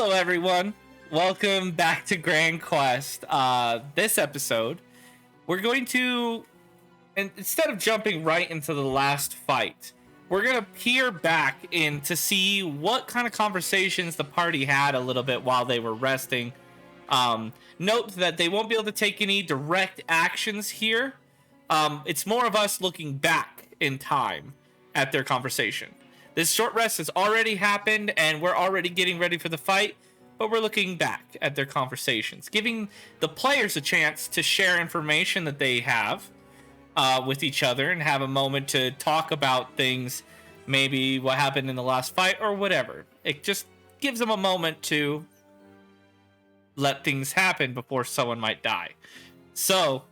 Hello, everyone. Welcome back to Grand Quest. This episode, we're going to, and instead of jumping right into the last fight, we're going to peer back in to see what kind of conversations the party had a little bit while they were resting. Note that they won't be able to take any direct actions here. It's more of us looking back in time at their conversation. This short rest has already happened, and we're already getting ready for the fight, but we're looking back at their conversations, giving the players a chance to share information that they have with each other and have a moment to talk about things, maybe what happened in the last fight or whatever. It just gives them a moment to let things happen before someone might die. So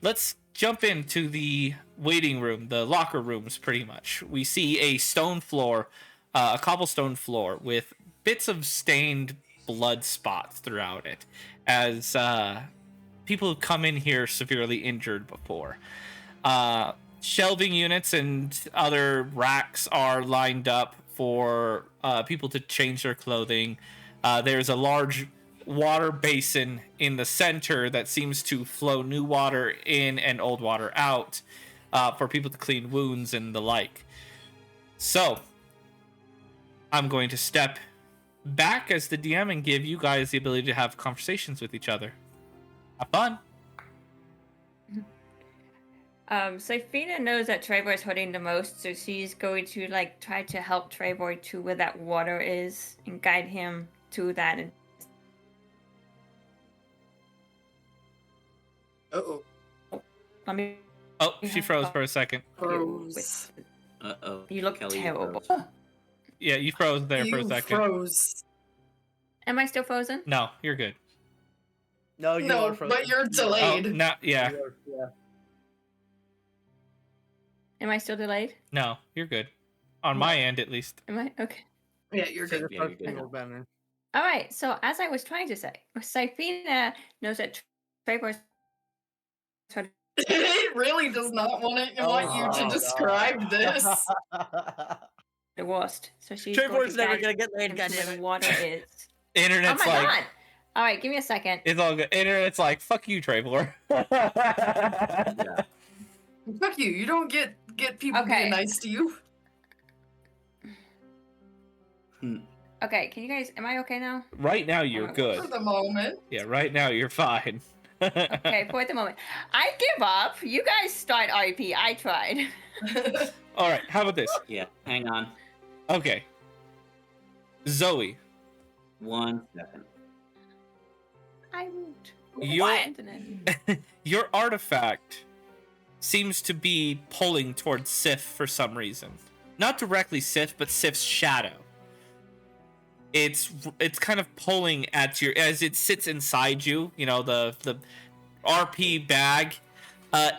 let's jump into the waiting room, the locker rooms, pretty much. We see a stone floor, a cobblestone floor with bits of stained blood spots throughout it, as people have come in here severely injured before. Shelving units and other racks are lined up for people to change their clothing. There's a large water basin in the center that seems to flow new water in and old water out for people to clean wounds and the like. So I'm going to step back as the DM and give you guys the ability to have conversations with each other. Have fun. Safina knows that Trevor is hurting the most, so she's going to try to help Trevor to where that water is and guide him to that. And Uh-oh. let me. Oh, she froze for a second. Froze. Uh-oh. You look Kelly, you terrible. froze. Yeah, you froze there for a second. Froze. Am I still frozen? No, you're good. No, you No, are frozen. but you're delayed. Oh, no, yeah. Yeah. Am I still delayed? No, you're good. On my end, at least. Am I? Okay. Yeah, you're good. Yeah, you're good. Feel better. All right. So as I was trying to say, Safina knows that Trevor is hurting. It really does not want you to Oh, describe this. The worst. So she's Trevor's never guide gonna get laid, him to where goddammit. the water is. Internet's Oh my like, god! All right, give me a second. it's all good. Internet's like, fuck you, Trevor. Yeah. Fuck you. You don't get people Okay. being nice to you. Okay, can you guys? Am I okay now? Right now, you're For good. the moment. Yeah, right now, you're fine. Okay, for the moment, I give up. You guys start RP. I tried. All right, how about this? Yeah, hang on. Okay. Zoe, 1 second. I won't. Your- Internet. your artifact seems to be pulling towards Sif for some reason. Not directly Sif, but Sif's shadow. It's kind of pulling at your, as it sits inside you, you know, the RP bag.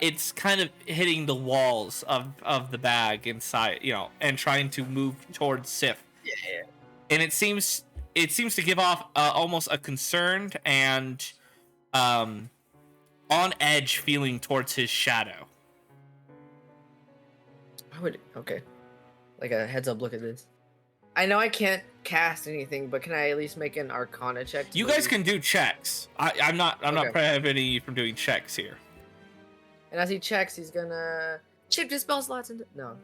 It's kind of hitting the walls of the bag inside, you know, and trying to move towards Sif. Yeah. And it seems to give off almost a concerned and on edge feeling towards his shadow. I would like a heads up look at this. I know I can't cast anything, but can I at least make an Arcana check? to You guys maybe- can do checks. I'm not Okay. prohibiting you from doing checks here. And as he checks, he's gonna chip his spell slots into. No, I'm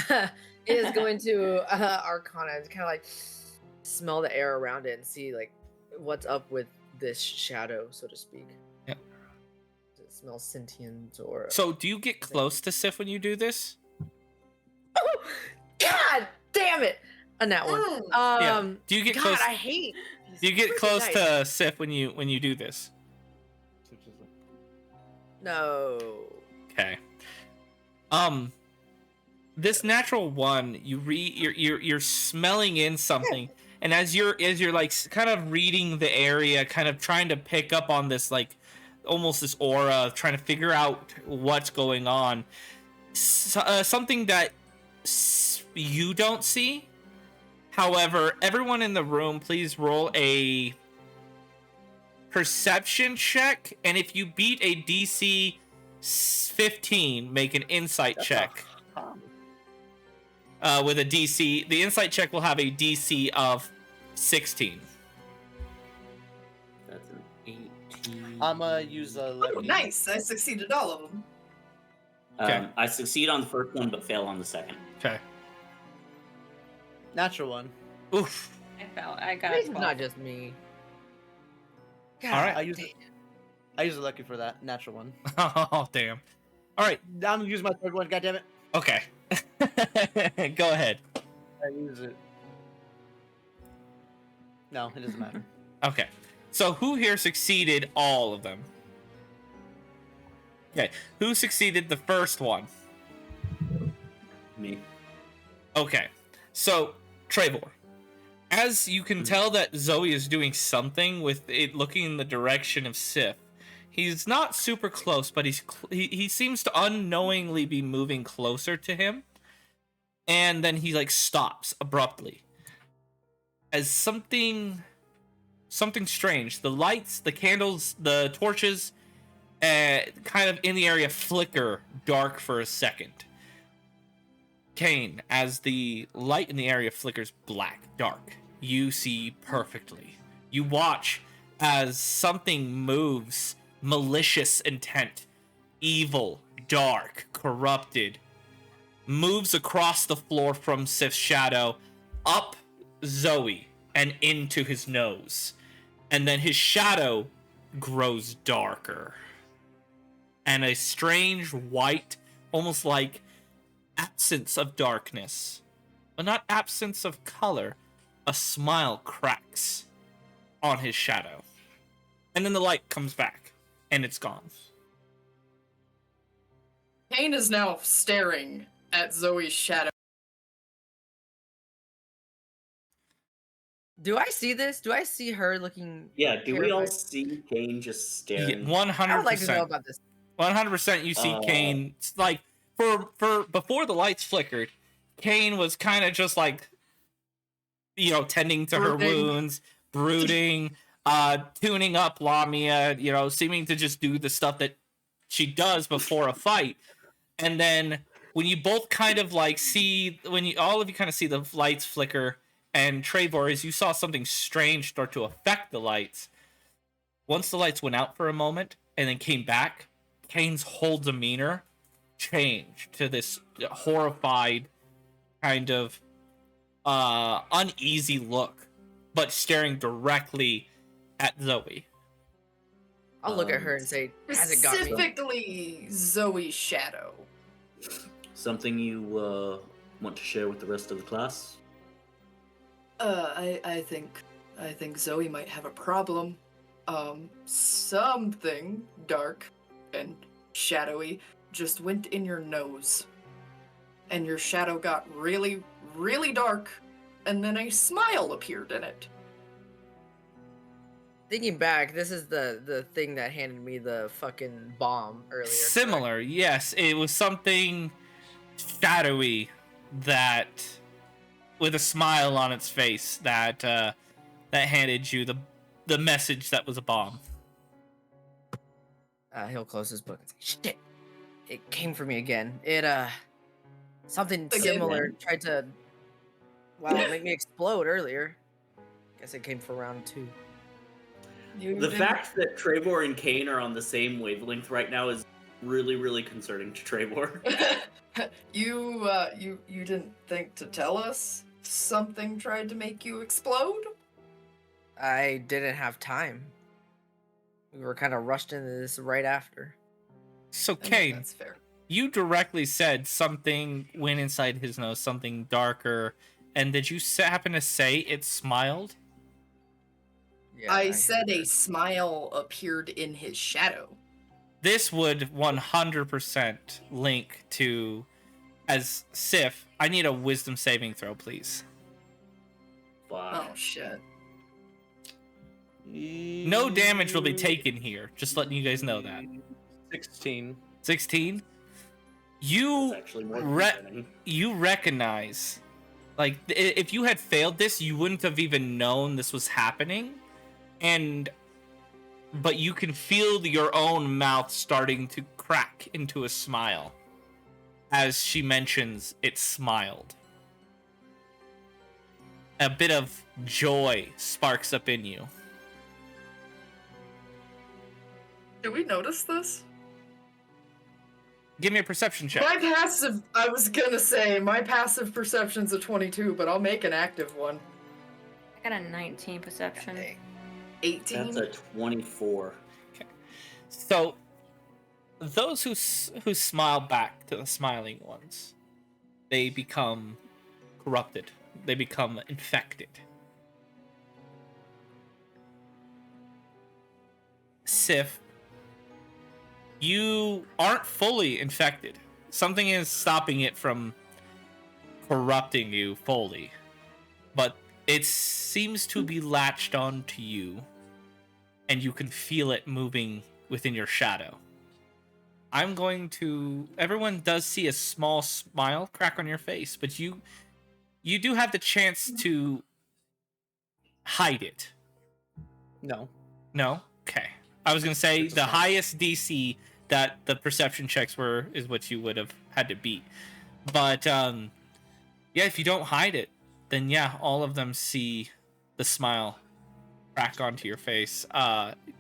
kidding. He is going to Arcana and kind of like smell the air around it and see like what's up with this shadow, so to speak. Yep. Does it smell sentient or? So, do you get close to Sif when you do this? Oh, God damn it! On that one. Yeah. Do you get God, close? I hate. Do you get freaking close dice. to Sif when you do this? No. Okay. This natural one, you're smelling in something, and as you're like kind of reading the area, kind of trying to pick up on this like almost this aura, trying to figure out what's going on. Something that you don't see. However, everyone in the room, please roll a perception check, and if you beat a DC 15, make an insight check. With a DC, the insight check will have a DC of 16. That's an 18. I'm gonna use a Oh, lucky. nice. I succeeded all of them. Okay. I succeed on the first one, but fail on the second. Okay. Natural one. Oof. I got It's a not 12. just me. All right. I use a lucky for that. Natural one. Oh, damn. All right. I'm gonna use my third one. God damn it. Okay. Go ahead. I use it. No, it doesn't matter. Okay. So who here succeeded all of them? Okay. Who succeeded the first one? Me. Okay. So, Trevor, as you can tell that Zoe is doing something with it looking in the direction of Sif, he's not super close, but he seems to unknowingly be moving closer to him. And then he like stops abruptly. As something strange, the lights, the candles, the torches kind of in the area flicker dark for a second. Kane, as the light in the area flickers black, dark, you see perfectly. You watch as something moves, malicious intent, evil, dark, corrupted, moves across the floor from Sif's shadow, up Zoe, and into his nose. And then his shadow grows darker. And a strange white, almost like absence of darkness, but not absence of color, a smile cracks on his shadow. And then the light comes back, and it's gone. Kane is now staring at Zoe's shadow. Do I see this? Do I see her looking? Yeah, do we all terrified? see Kane just Yeah, staring? 100%. I would like to know about this. 100% you see Kane, like, for before the lights flickered, Kane was kind of just like, you know, tending to her Brooding. wounds, brooding, tuning up Lamia, you know, seeming to just do the stuff that she does before a fight. And then when you both kind of like see, all of you kind of see the lights flicker, and Trevor, as you saw something strange start to affect the lights, once the lights went out for a moment and then came back, Kane's whole demeanor changed to this horrified kind of uneasy look, but staring directly at Zoe. I'll look at her and say, "Has it got me?" Specifically, Zoe's shadow. Something you want to share with the rest of the class? I think Zoe might have a problem. Something dark and shadowy just went in your nose. And your shadow got really, really dark, and then a smile appeared in it. Thinking back, this is the thing that handed me the fucking bomb earlier. Similar, yes. It was something shadowy that, with a smile on its face, that handed you the message that was a bomb. He'll close his book and say, "Shit, it came for me again. It something Again, similar man. tried to, make me explode earlier. Guess it came for round 2. The fact that Trevor and Kane are on the same wavelength right now is really, really concerning to Trevor. You didn't think to tell us something tried to make you explode? I didn't have time. We were kind of rushed into this right after. So, I mean, Kane, that's fair. you directly said something went inside his nose, something darker, and did you happen to say it smiled? Yeah, I heard said a that. smile appeared in his shadow. This would 100% link to, as Sif, I need a wisdom saving throw, please. Fuck. Oh shit. No damage will be taken here, just letting you guys know that. 16. 16? That's You actually more Re- concerning. you recognize, like, if you had failed this, you wouldn't have even known this was happening, but you can feel your own mouth starting to crack into a smile as she mentions it smiled. A bit of joy sparks up in you. Do we notice this? Give me a perception check. My passive, I was gonna say, my passive perception's a 22, but I'll make an active one. I got a 19 perception. 18? That's a 24. So, those who smile back to the smiling ones, they become corrupted. They become infected. Sif, you aren't fully infected. Something is stopping it from corrupting you fully. But it seems to be latched onto you, and you can feel it moving within your shadow. Everyone does see a small smile crack on your face, but you do have the chance to hide it. No. No? Okay. I was going to say the highest DC that the perception checks is what you would have had to beat. But, yeah, if you don't hide it, then yeah, all of them see the smile crack onto your face,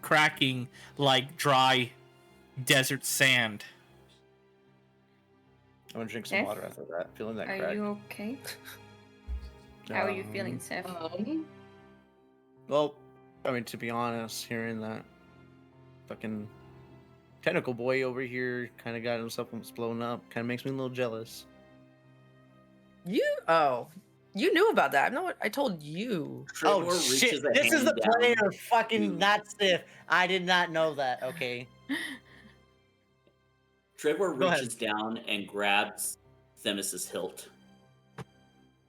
cracking like dry desert sand. I'm gonna drink some water after that. Feeling that crack. Are you okay? How are you feeling, Sif? Well, I mean, to be honest, hearing that fucking tentacle boy over here kind of got himself almost blown up kind of makes me a little jealous. You knew about that. No, I told you. Oh shit! This is the player, fucking not Sif. I did not know that. Okay. Trevor reaches down and grabs Themis's hilt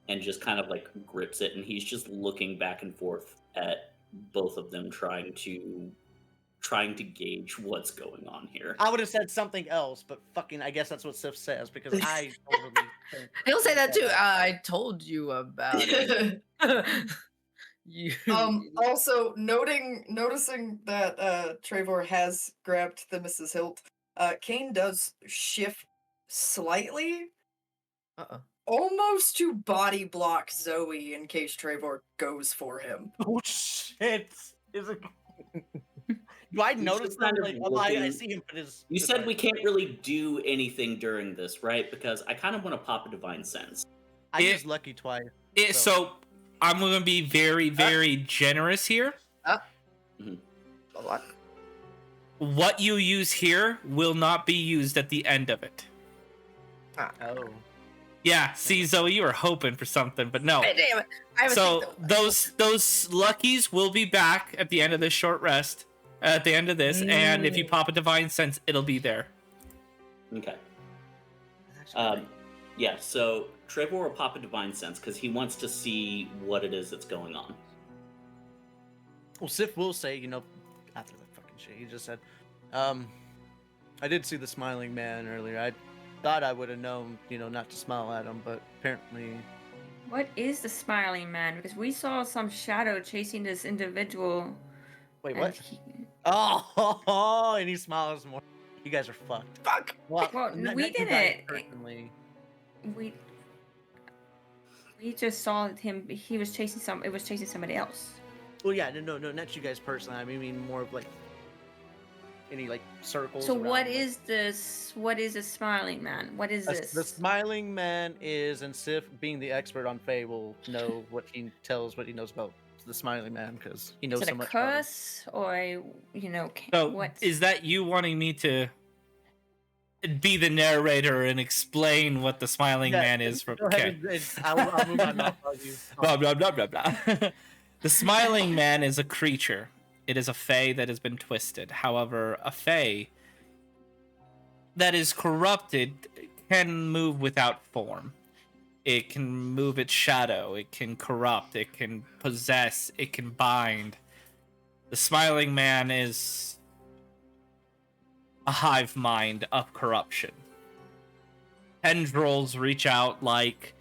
and just kind of like grips it, and he's just looking back and forth at both of them, trying to gauge what's going on here. I would have said something else, but fucking, I guess that's what Sif says because I totally. He'll say that too. I told you about it. Also noticing that Trevor has grabbed Themis's hilt, Kane does shift slightly, almost to body block Zoe in case Trevor goes for him. Oh shit! Do I notice that? Like, I see him put his. You said we can't really do anything during this, right? Because I kind of want to pop a divine sense. I used lucky twice. So I'm going to be very, very generous here. What you use here will not be used at the end of it. Oh. Yeah, see, Zoe, you were hoping for something, but no. Hey, damn it. So those luckies will be back at the end of this short rest. At the end of this, and if you pop a divine sense, it'll be there. Okay. Yeah, so Trevor will pop a divine sense because he wants to see what it is that's going on. Well, Sif will say, after that fucking shit, he just said, I did see the smiling man earlier. I thought I would have known, not to smile at him, but apparently. What is the smiling man? Because we saw some shadow chasing this individual. Wait, what? Oh, and he smiles more. You guys are fucked. Fuck. Well, we didn't. We just saw him. He was chasing It was chasing somebody else. Well, yeah, no, not you guys personally. I mean more of like any like circles. So what is this? What is a smiling man? What is this? The smiling man is, and Sif, being the expert on Fae, will know what he knows about the smiling man because he knows so much. Is it a curse or So what? Is that you wanting me to be the narrator and explain what the smiling man is? From okay, I'll move on. I'll tell you. Blah blah blah blah blah. The smiling man is a creature. It is a fae that has been twisted. However, a fae that is corrupted can move without form. It can move its shadow. It can corrupt. It can possess. It can bind. The smiling man is a hive mind of corruption. Tendrils reach out like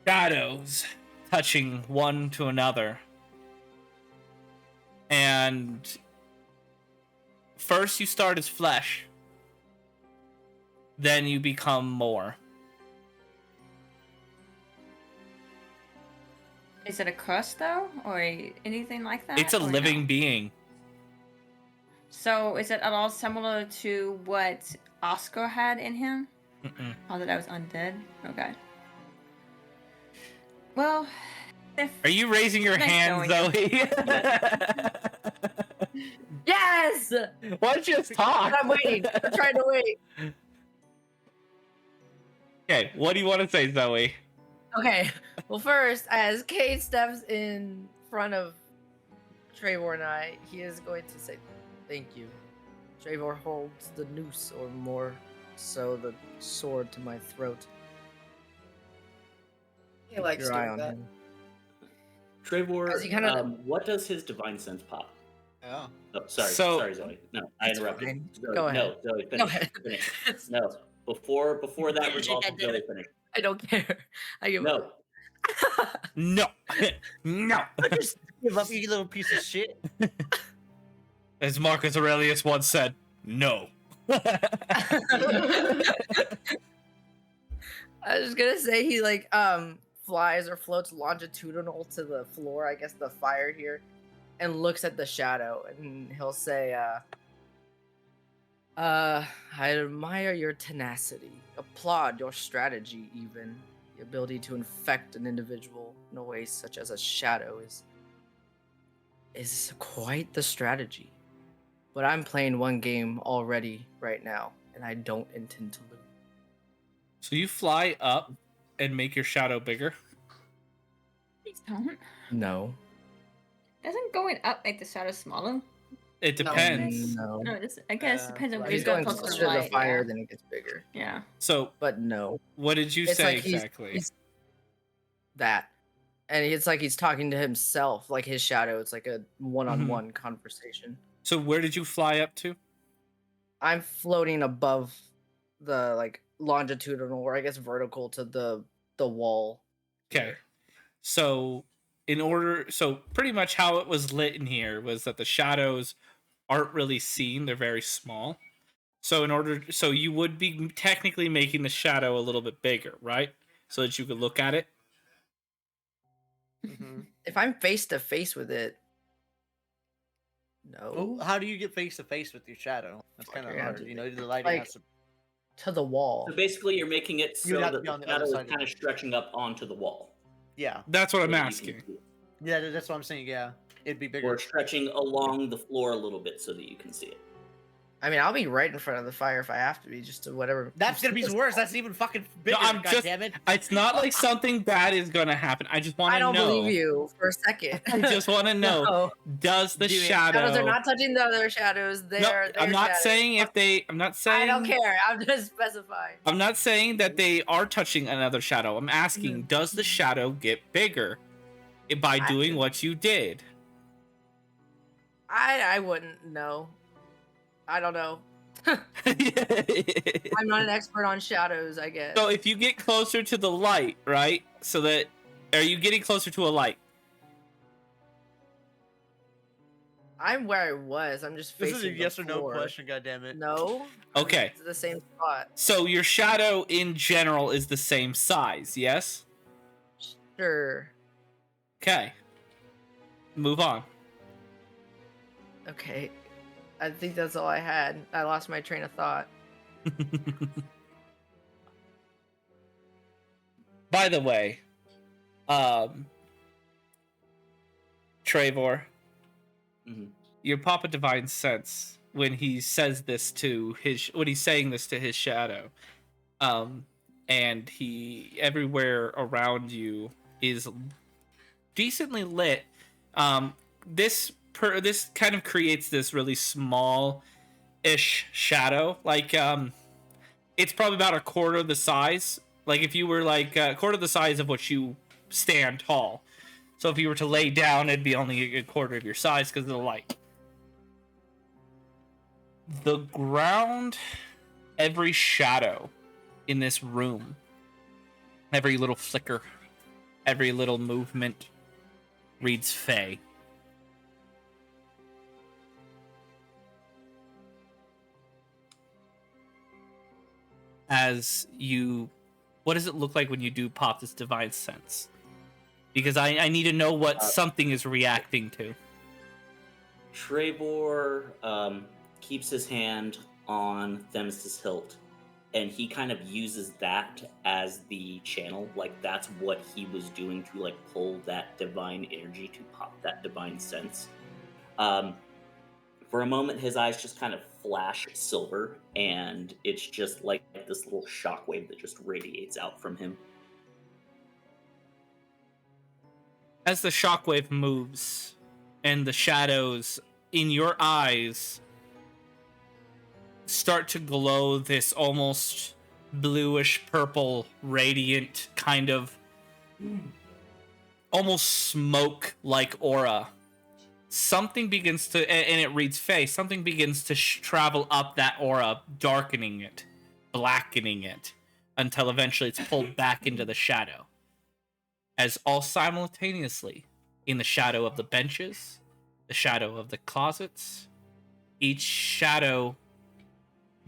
shadows touching one to another. And first you start as flesh. Then you become more. Is it a curse though, or anything like that? It's a or living no? being. So is it at all similar to what Oscar had in him? Mm-mm. Oh, that I was undead? Okay. Well, if... Are you raising your Nice hand, knowing Zoe? Yes! Why don't you just talk? I'm waiting. I'm trying to wait. Okay, what do you want to say, Zoe? Okay. Well, first, as Kate steps in front of Trevor and I, he is going to say, "Thank you." Trevor holds the noose, or more so, the sword to my throat. He likes Your eye doing on that. him. Trevor, Because he kinda- what does his divine sense pop? Yeah. Oh, sorry, So- sorry, Zoe. No, I It's interrupted. fine. Zoe, Go ahead. No, Zoe, Go finish. ahead. Finish. No, before that resolves, I did Zoe, it. finish. I don't care. I give No, up. No. No. Just give up, you little piece of shit. As Marcus Aurelius once said, no. I was just gonna say he flies or floats longitudinal to the floor, I guess the fire here, and looks at the shadow, and he'll say, I admire your tenacity, applaud your strategy even. The ability to infect an individual in a way such as a shadow is quite the strategy. But I'm playing one game already right now, and I don't intend to lose. So you fly up and make your shadow bigger? Please don't. No. Doesn't going up make the shadow smaller? It No. depends. No. No, I guess Yeah, depends on like- where He's you're going going closer closer to to the light. fire, Yeah. then it gets bigger. Yeah. So But no, what did you It's say like he's- exactly? he's- that. And it's like he's talking to himself, like his shadow. It's like a one-on-one conversation. So where did you fly up to? I'm floating above the longitudinal, or I guess vertical, to the wall. Okay. So so pretty much how it was lit in here was that the shadows aren't really seen, they're very small. So so you would be technically making the shadow a little bit bigger, right? So that you could look at it. Mhm. If I'm face to face with it, no, Well, how do you get face to face with your shadow? That's kind of Yeah, hard. dude. You know, the lighting Like- has to. to the wall. so basically you're making it You'd so have to that be the on the shadow other is side of kind of it. stretching up onto the wall. Yeah. That's what so I'm that you can asking. see it. Yeah, that's what I'm saying. Yeah, it'd be bigger. Or stretching along the floor a little bit so that you can see it. I mean, I'll be right in front of the fire if I have to be, just to whatever. That's gonna be worse. That's even fucking bigger. I'm just- goddammit. It's not like something bad is gonna happen. I just want I to don't know. believe you for a second. I just want to know. No. Does the Dude, shadow? Shadows are not touching the other shadows. They're, No, they're I'm not shadows. saying if they. I'm not saying. I don't care. I'm just specifying. I'm not saying that they are touching another shadow. I'm asking, does the shadow get bigger by I- doing what you did? I wouldn't know. I don't know. So I'm not an expert on shadows, I guess. if you get closer to the light, right? So that are you getting closer to a light? I'm where I was. I'm just This facing is a the yes or no floor. question. Goddammit. No. Okay. It's the same spot. So your shadow in general is the same size, yes? Sure. Okay. Move on. Okay. I think that's all I had. I lost my train of thought. By the way, Trevor, Mhm. your Papa Divine sense when he says this to when he's saying this to his shadow, and he everywhere around you is decently lit. This kind of creates this really small-ish shadow, like it's probably about a quarter of the size. Like if you were like a quarter of the size of what you stand tall. So if you were to lay down, it'd be only a quarter of your size because of the light. The ground, every shadow in this room, every little flicker, every little movement reads Fae. As you, what does it look like when you do pop this divine sense? Because I need to know what something is reacting to. Trevor, keeps his hand on Themis' hilt, and he kind of uses that as the channel. Like, that's what he was doing to, like, pull that divine energy, to pop that divine sense. For a moment, his eyes just kind of flash silver, and it's just like this little shockwave that just radiates out from him. As the shockwave moves and the shadows in your eyes start to glow this almost bluish purple radiant kind of almost smoke like aura, something begins to, and it reads face, something begins to travel up that aura, darkening it, blackening it, until eventually it's pulled back into the shadow. As all simultaneously, in the shadow of the benches, the shadow of the closets, each shadow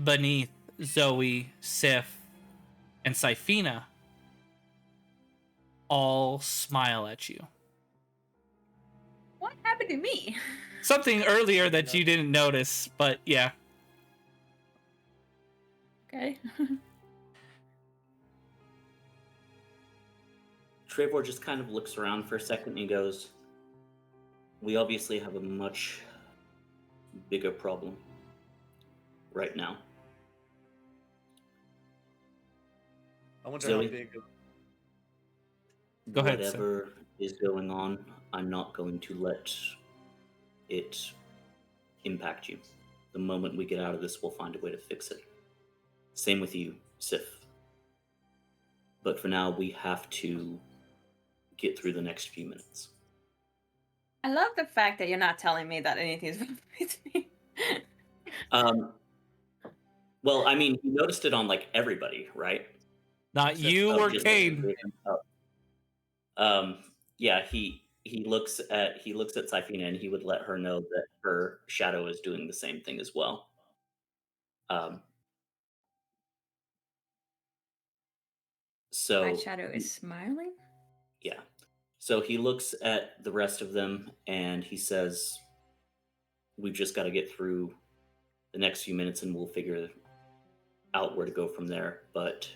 beneath Zoe, Sif, and Syphina all smile at you. What happened to me? Something earlier that you didn't notice, but yeah. Okay. Trevor just kind of looks around for a second and he goes, we obviously have a much bigger problem right now. I wonder Zoe, how big. Go ahead, whatever is going on, I'm not going to let it impact you. The moment we get out of this, we'll find a way to fix it. Same with you, Sif. But for now, we have to get through the next few minutes. I love the fact that you're not telling me that anything's wrong with me. Well, I mean, you noticed it on, like, everybody, right? Not you or Kane. Yeah, he looks at Syphina and he would let her know that her shadow is doing the same thing as well. So My shadow is smiling? yeah. So he looks at the rest of them and he says, we've just got to get through the next few minutes and we'll figure out where to go from there. But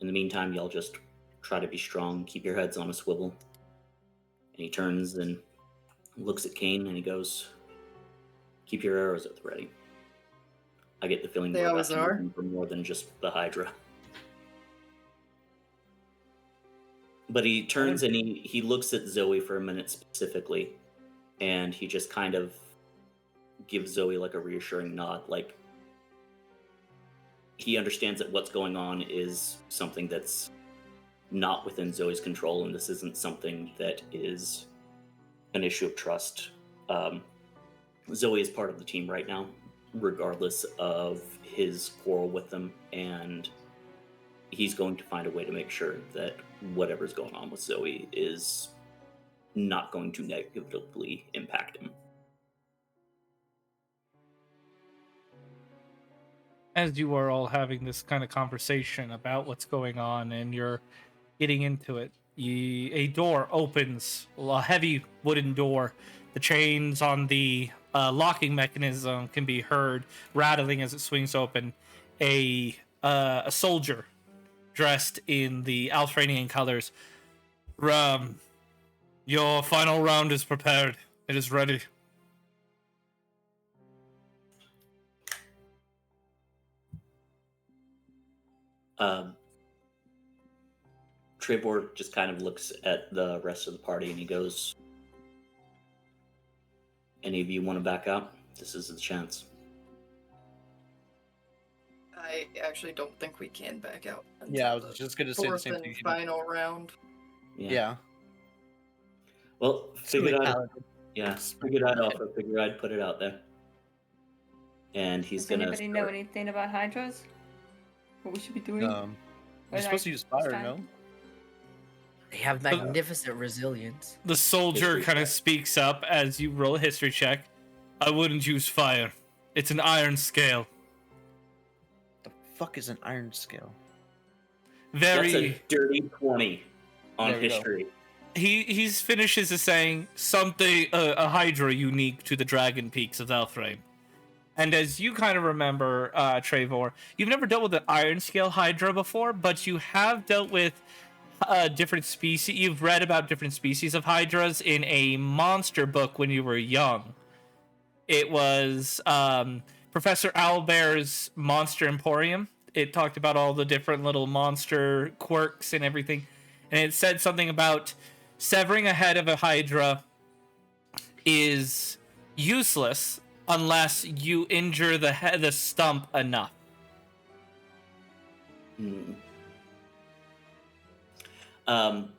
in the meantime, y'all just try to be strong, keep your heads on a swivel. And he turns and looks at Kane and he goes, keep your arrows at the ready. I get the feeling They we're always about to are. move for more than just the Hydra. But he turns and he looks at Zoe for a minute specifically, and he just kind of gives Zoe like a reassuring nod, like he understands that what's going on is something that's not within Zoe's control, and this isn't something that is an issue of trust. Zoe is part of the team right now, regardless of his quarrel with them, and he's going to find a way to make sure that whatever's going on with Zoe is not going to negatively impact him. As you are all having this kind of conversation about what's going on and you're getting into it, a door opens, a heavy wooden door. The chains on the locking mechanism can be heard rattling as it swings open. A soldier dressed in the Alfranian colors. Your final round is prepared. It is ready. Trevor just kind of looks at the rest of the party and he goes, any of you want to back out? This is the chance. I actually don't think we can back out. Yeah, I until was the just gonna say the fourth same and thing. final round. Yeah. Well, Silly figured I'd offer. Figured I'd put it out there. And he's Does gonna. anybody know anything about Hydras? What we should be doing? You're supposed to use fire, time? no? They have magnificent resilience. The soldier History kind of check. speaks up as you roll a history check. I wouldn't use fire. It's an iron scale. The fuck is an iron scale? Very. That's a dirty 20 on There we go. history. He finishes as saying something a Hydra unique to the Dragon Peaks of Elframe. And as you kind of remember, Trevor, you've never dealt with an iron scale Hydra before, but you have dealt with different species. You've read about different species of Hydras in a monster book when you were young. It was Professor Owlbear's Monster Emporium. It talked about all the different little monster quirks and everything. And it said something about severing a head of a Hydra is useless unless you injure the stump enough.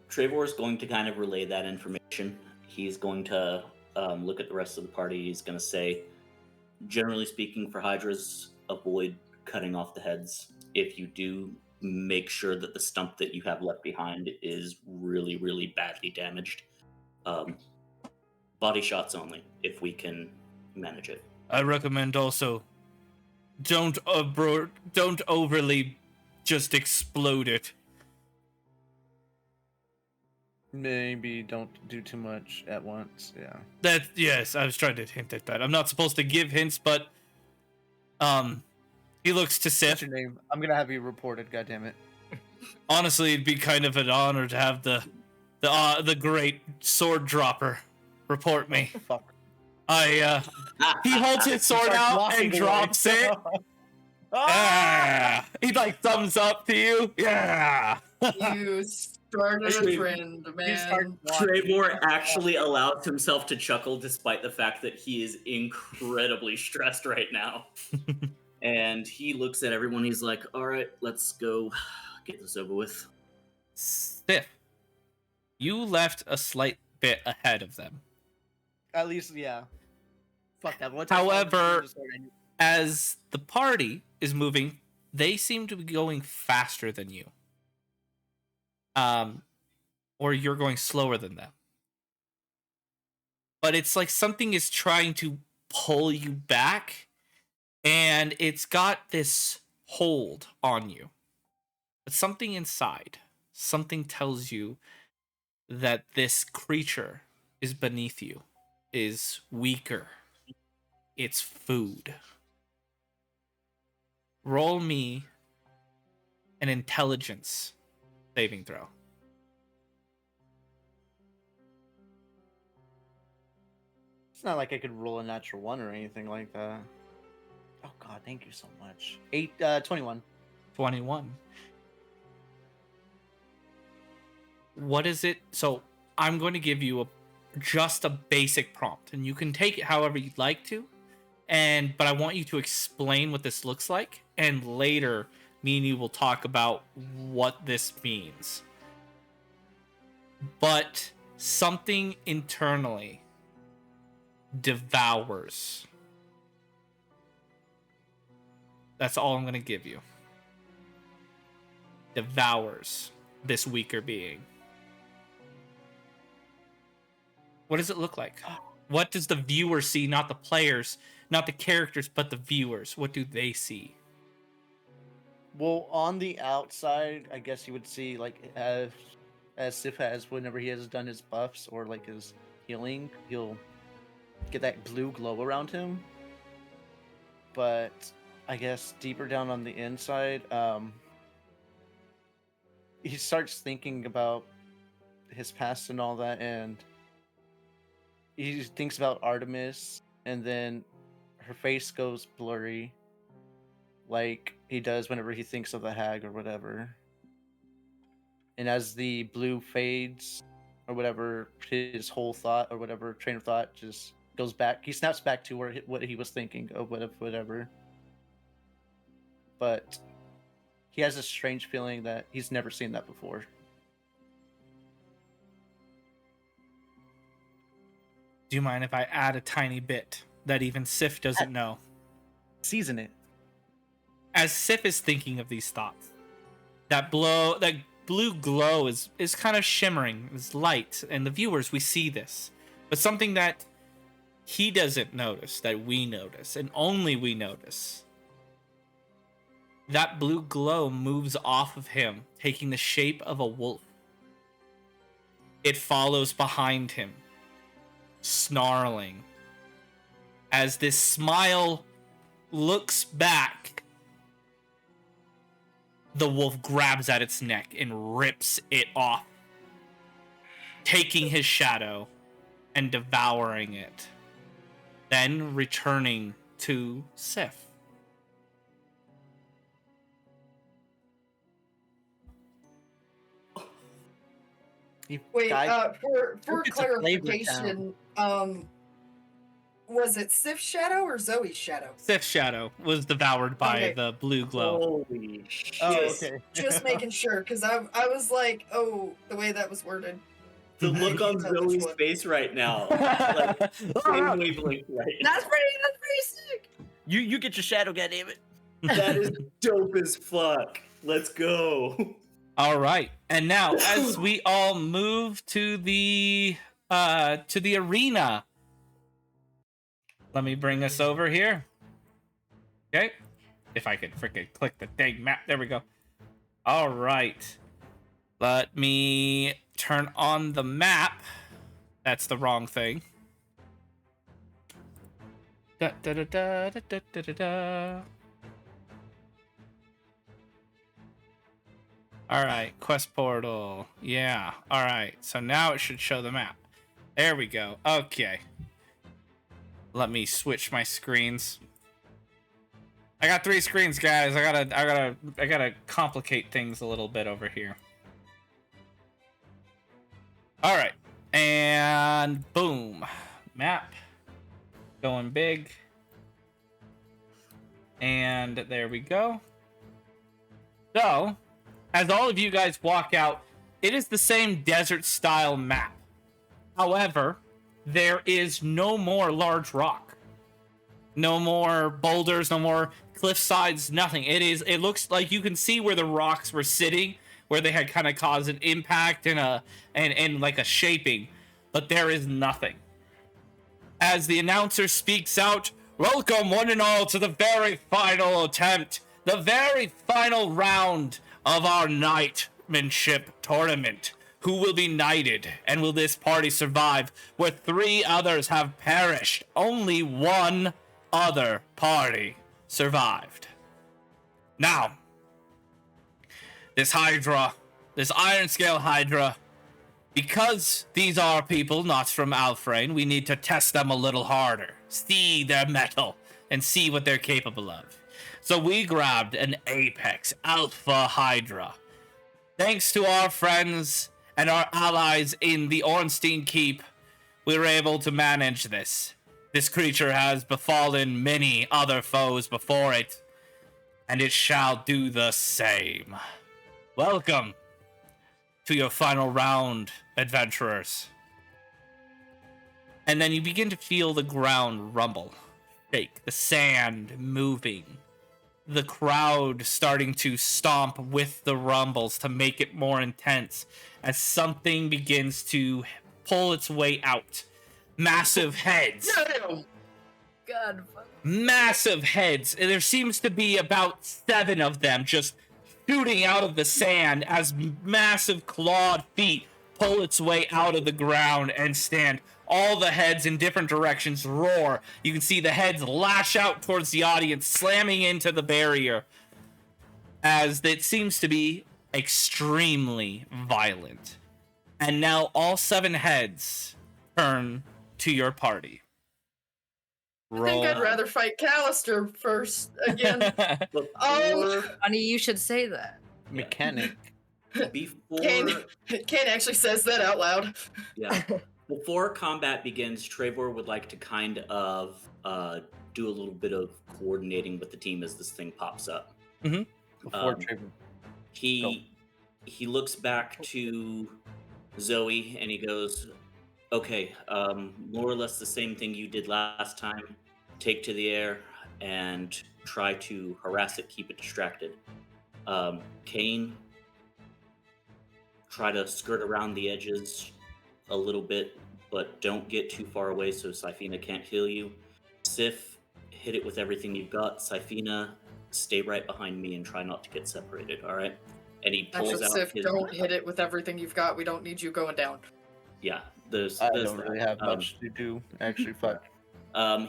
Trevor is going to kind of relay that information. He's going to look at the rest of the party. He's going to say, generally speaking, for Hydras, avoid cutting off the heads. If you do, make sure that the stump that you have left behind is really, really badly damaged. Body shots only, if we can manage it. I recommend also don't overly just explode it. Maybe don't do too much at once. Yeah. Yes, I was trying to hint at that. I'm not supposed to give hints, but he looks to What's Sif. your name? I'm gonna have you reported. Goddammit. Honestly, it'd be kind of an honor to have the great sword dropper report me. Fuck. He holds his sword out and drops it. Yeah. He like thumbs up to you. Yeah. You started a trend, man. Trevor actually allows himself to chuckle despite the fact that he is incredibly stressed right now. And he looks at everyone. He's like, all right, let's go get this over with. Sif, you left a slight bit ahead of them. At least, yeah. Fuck that. However, as the party is moving, they seem to be going faster than you. Or you're going slower than them. But it's like something is trying to pull you back, and it's got this hold on you. But something inside, something tells you that this creature is beneath you, is weaker. It's food. Roll me an intelligence saving throw. It's not like I could roll a natural 1 or anything like that. Oh god, thank you so much. 21. 21. What is it? So I'm going to give you just a basic prompt, and you can take it however you'd like to. But I want you to explain what this looks like, and later me and you will talk about what this means. But something internally devours. That's all I'm going to give you. Devours this weaker being. What does it look like? What does the viewer see? Not the players, not the characters, but the viewers. What do they see? Well, on the outside, I guess you would see, like, as Sif has, whenever he has done his buffs or, like, his healing, he'll get that blue glow around him. But I guess deeper down on the inside, he starts thinking about his past and all that, and he thinks about Artemis, and then her face goes blurry, like he does whenever he thinks of the hag or whatever. And as the blue fades, or whatever, his whole thought or whatever train of thought just goes back. He snaps back to what he was thinking of, whatever. But he has a strange feeling that he's never seen that before. Do you mind if I add a tiny bit that even Sif doesn't know? Season it. As Sif is thinking of these thoughts, that blue glow is kind of shimmering, is light, and the viewers, we see this. But something that he doesn't notice, that we notice, and only we notice. That blue glow moves off of him, taking the shape of a wolf. It follows behind him, snarling, as this smile looks back, the wolf grabs at its neck and rips it off, taking his shadow and devouring it, then returning to Sif. Wait, Guys, for it's a flavor clarification, was it Sif's shadow or Zoe's shadow? Sif's shadow was devoured by Okay. the blue glow. Holy shit. Oh, Just- okay. Just making sure, because I was like, oh, the way that was worded. The look on Tell which Zoe's one. face right now. Like, same wavelength right now. That's pretty sick. You get your shadow, goddammit. That is dope as fuck. Let's go. All right, and now as we all move to the arena, let me bring us over here. Okay, if I could freaking click the dang map, there we go. All right, let me turn on the map. That's the wrong thing. Da da da da da da da da. All right, quest portal. Yeah. All right. So now it should show the map. There we go. Okay. Let me switch my screens. I got 3 screens, guys. I gotta complicate things a little bit over here. All right. And boom. Map. Going big. And there we go. So, as all of you guys walk out, it is the same desert-style map. However, there is no more large rock. No more boulders, no more cliff sides, nothing. It looks like you can see where the rocks were sitting, where they had kind of caused an impact and like a shaping, but there is nothing. As the announcer speaks out, welcome one and all to the very final attempt, the very final round of our knightmanship tournament. Who will be knighted, and will this party survive where 3 others have perished? Only one other party survived. Now, this Hydra, this Iron Scale Hydra, because these are people not from Alfrain, we need to test them a little harder, see their mettle, and see what they're capable of. So we grabbed an Apex Alpha Hydra. Thanks to our friends and our allies in the Ornstein Keep, we were able to manage this. This creature has befallen many other foes before it, and it shall do the same. Welcome to your final round, adventurers. And then you begin to feel the ground rumble, shake, the sand moving, the crowd starting to stomp with the rumbles to make it more intense as something begins to pull its way out. Massive heads. God, fuck. Massive heads. And there seems to be about 7 of them just shooting out of the sand as massive clawed feet pull its way out of the ground and stand. All the heads in different directions roar. You can see the heads lash out towards the audience, slamming into the barrier, as it seems to be extremely violent. And now all 7 heads turn to your party. I think I'd rather fight Callister first again. Oh, Funny you should say that. Mechanic. Before, Kane actually says that out loud. yeah, before combat begins, Trevor would like to kind of do a little bit of coordinating with the team as this thing pops up. Before Trevor. He looks back to Zoe and he goes, "Okay, more or less the same thing you did last time. Take to the air and try to harass it, keep it distracted. Kane, try to skirt around the edges a little bit, but don't get too far away so Syphina can't heal you. Sif, hit it with everything you've got. Syphina, stay right behind me and try not to get separated, all right?" And he pulls Actually, out Sif, his... don't hit it with everything you've got. We don't need you going down. Yeah, there's I there's don't that. really have much to do. Actually, fuck.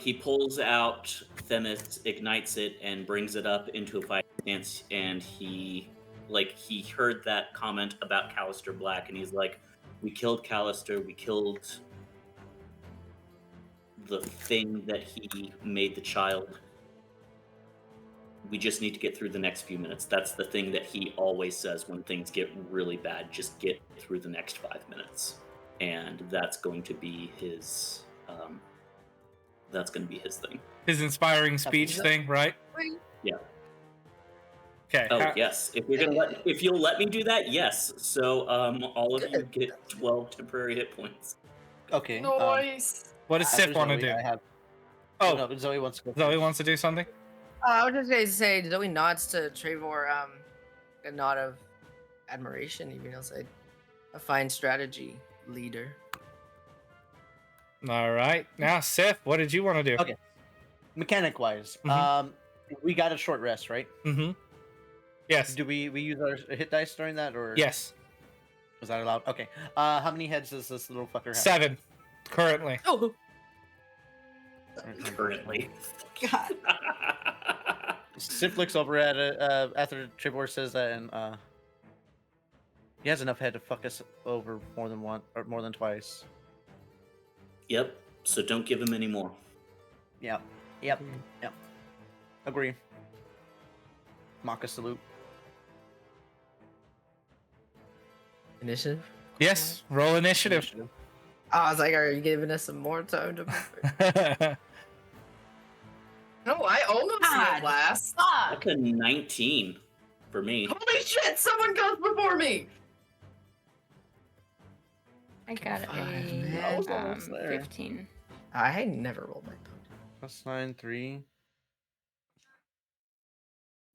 He pulls out Themis, ignites it, and brings it up into a fight stance. And he heard that comment about Callister Black, and he's like, "We killed Callister. We killed the thing that he made the child. We just need to get through the next few minutes." That's the thing that he always says when things get really bad. Just get through the next 5 minutes, and that's going to be his. That's going to be his thing. His inspiring speech thing, right? Yeah. Okay. Oh yes. If you'll let me do that, yes. So all of you get 12 temporary hit points. Okay. Nice. What does Sif want to do? Oh no, Zoe wants to go. Zoe first. wants to do something? I was just going to say, Zoe nods to Trevor, a nod of admiration, even he'll say, a fine strategy, leader. All right. Now, Sif, what did you want to do? Okay. Mechanic wise, we got a short rest, right? Mm-hmm. Yes. Do we use our hit dice during that, or Yes. was that allowed? Okay. How many heads does this little fucker have? 7 currently. Oh, Currently. God. Sif looks over at it after Trevor says that, and he has enough head to fuck us over more than one or more than twice. Yep. So don't give him any more. Yep. Agree. Maka salute. Initiative? Yes. Roll initiative. I was like, are you giving us some more time to prepare? No, I almost God. went last. That's a 19 for me. Holy shit! Someone goes before me. I got Man, I was almost a there. 15. I never rolled my phone. Plus 9, 3.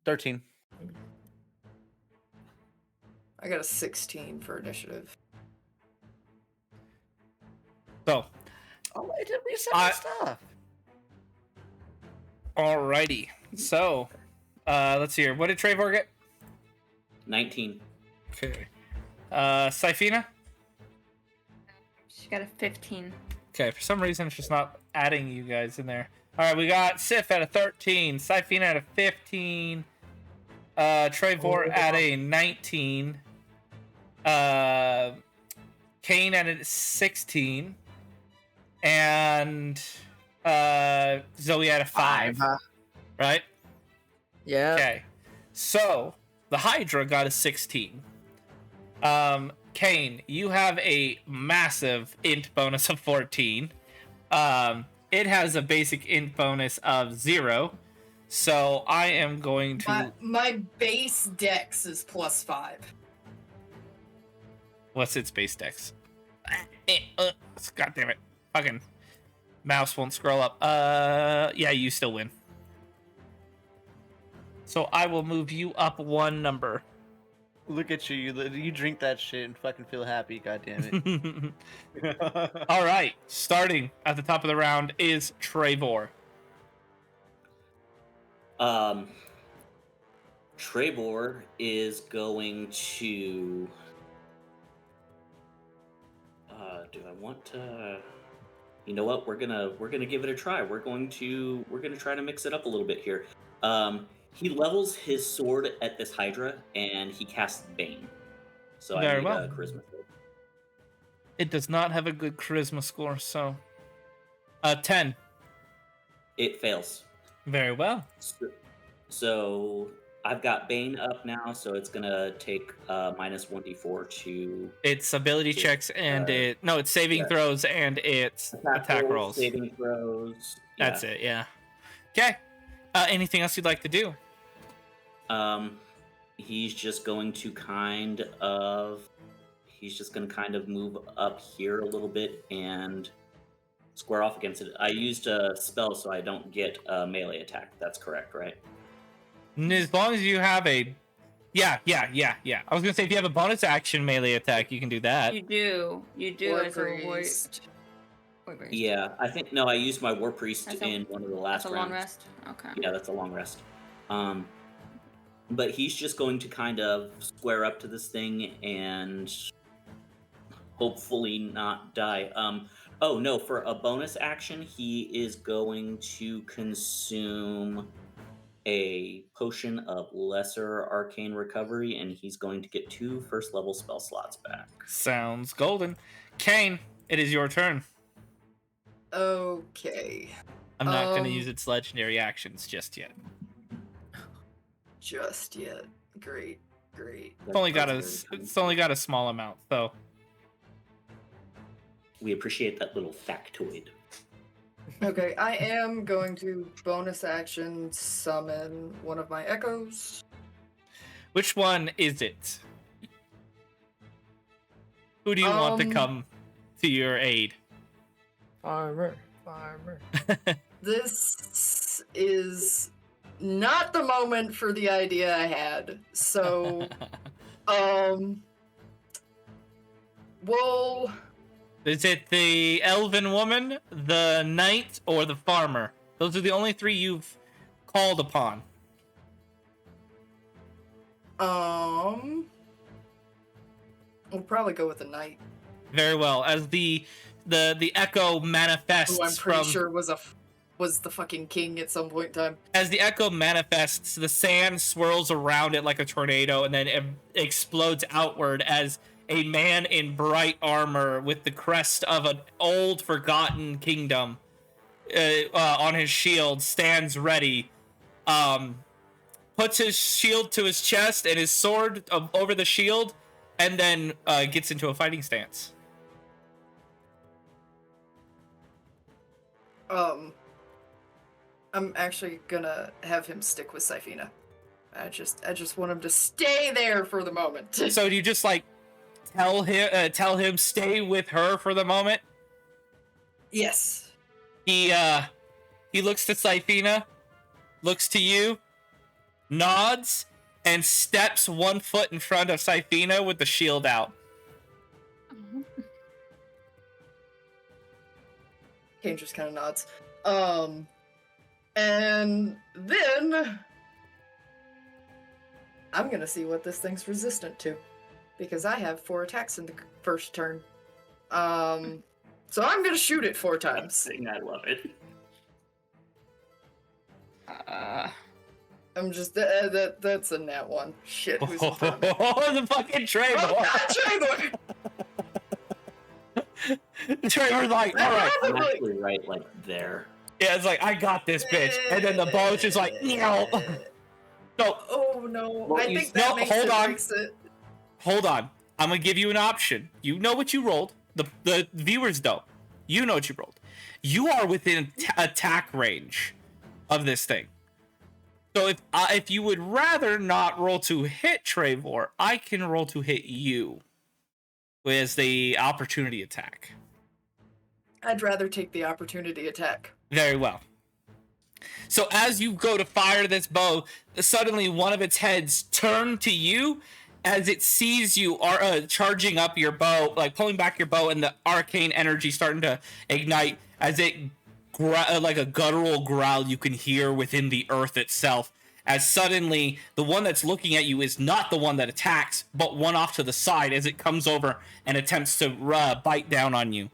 13. I got a 16 for initiative. So, Oh, I did reset I- my stuff. alrighty. So, let's see here. What did Trevor get? 19. Okay. Syphina? She got a 15. Okay, for some reason it's just not adding you guys in there. Alright, we got Sif at a 13, Syphina at a 15, Trevor at a 19, Kane at a 16, and Zoe at a 5. Right? Yeah. Okay. So the Hydra got a 16. Kane, you have a massive int bonus of 14. It has a basic int bonus of 0. So I am going to. My base dex is +5. What's its base dex? God damn it. Fucking mouse won't scroll up. Yeah, you still win. So I will move you up 1 number. Look at you. You drink that shit and fucking feel happy, goddammit. All right. Starting at the top of the round is Trevor. Trevor is going to. Do I want to? You know what? We're gonna give it a try. We're gonna try to mix it up a little bit here. He levels his sword at this Hydra and he casts Bane. So Very I need well. a charisma score. It does not have a good charisma score, so 10. It fails. Very well. So I've got Bane up now, so it's gonna take minus 1d4 to It's ability checks and it's saving yeah. throws and it's attack rolls. saving throws. That's it, yeah. Okay. Anything else you'd like to do? He's just going to kind of move up here a little bit and square off against it. I used a spell so I don't get a melee attack. That's correct, right? As long as you have a... Yeah. I was going to say, if you have a bonus action melee attack, you can do that. You do War as a warrior. priest. Yeah, I think I used my war priest That's a- in one of the last That's a rounds. long rest. Okay. Yeah, that's a long rest. But he's just going to kind of square up to this thing and hopefully not die. Oh no! For a bonus action, he is going to consume a potion of lesser arcane recovery, and he's going to get 2 first-level spell slots back. Sounds golden. Kane, it is your turn. Okay. I'm not going to use its legendary actions just yet. Just yet. Great. It's only got a small amount, so We appreciate that little factoid. Okay, I am going to bonus action summon one of my echoes. which one is it? Who do you want to come to your aid? Farmer. This is not the moment for the idea I had. So, well, Is it the elven woman, the knight, or the farmer? Those are the only 3 you've called upon. we'll probably go with the knight, Very well. As the echo manifests who I'm pretty from sure was the fucking king at some point in time. as the echo manifests, the sand swirls around it like a tornado, and then it explodes outward as a man in bright armor with the crest of an old forgotten kingdom on his shield stands ready, puts his shield to his chest and his sword over the shield, and then gets into a fighting stance. I'm actually gonna have him stick with Syphina. I just want him to stay there for the moment. So do you just like tell him stay with her for the moment? Yes. He looks to Syphina, looks to you, nods, and steps 1 foot in front of Syphina with the shield out. Kane just kind of nods. And then I'm gonna see what this thing's resistant to, because I have 4 attacks in the first turn. So I'm gonna shoot it 4 times. I love it. I'm just that's a nat 1. Shit, who's in front of me? Oh, the fucking Trevor! Oh, God, Trevor! Trevor's like, all right. I'm actually right, like, there. Yeah, it's like, I got this bitch. And then the bow's just like, no. No, Oh no! Well, I you- think that no, makes hold it on. makes it. hold on. I'm going to give you an option. You know what you rolled. The viewers don't. You know what you rolled. You are within attack range of this thing. So if you would rather not roll to hit Trevor, I can roll to hit you with the opportunity attack. I'd rather take the opportunity attack. Very well. So as you go to fire this bow, suddenly one of its heads turn to you as it sees you are charging up your bow, like pulling back your bow, and the arcane energy starting to ignite as it like a guttural growl you can hear within the earth itself. As suddenly the one that's looking at you is not the one that attacks, but one off to the side as it comes over and attempts to bite down on you.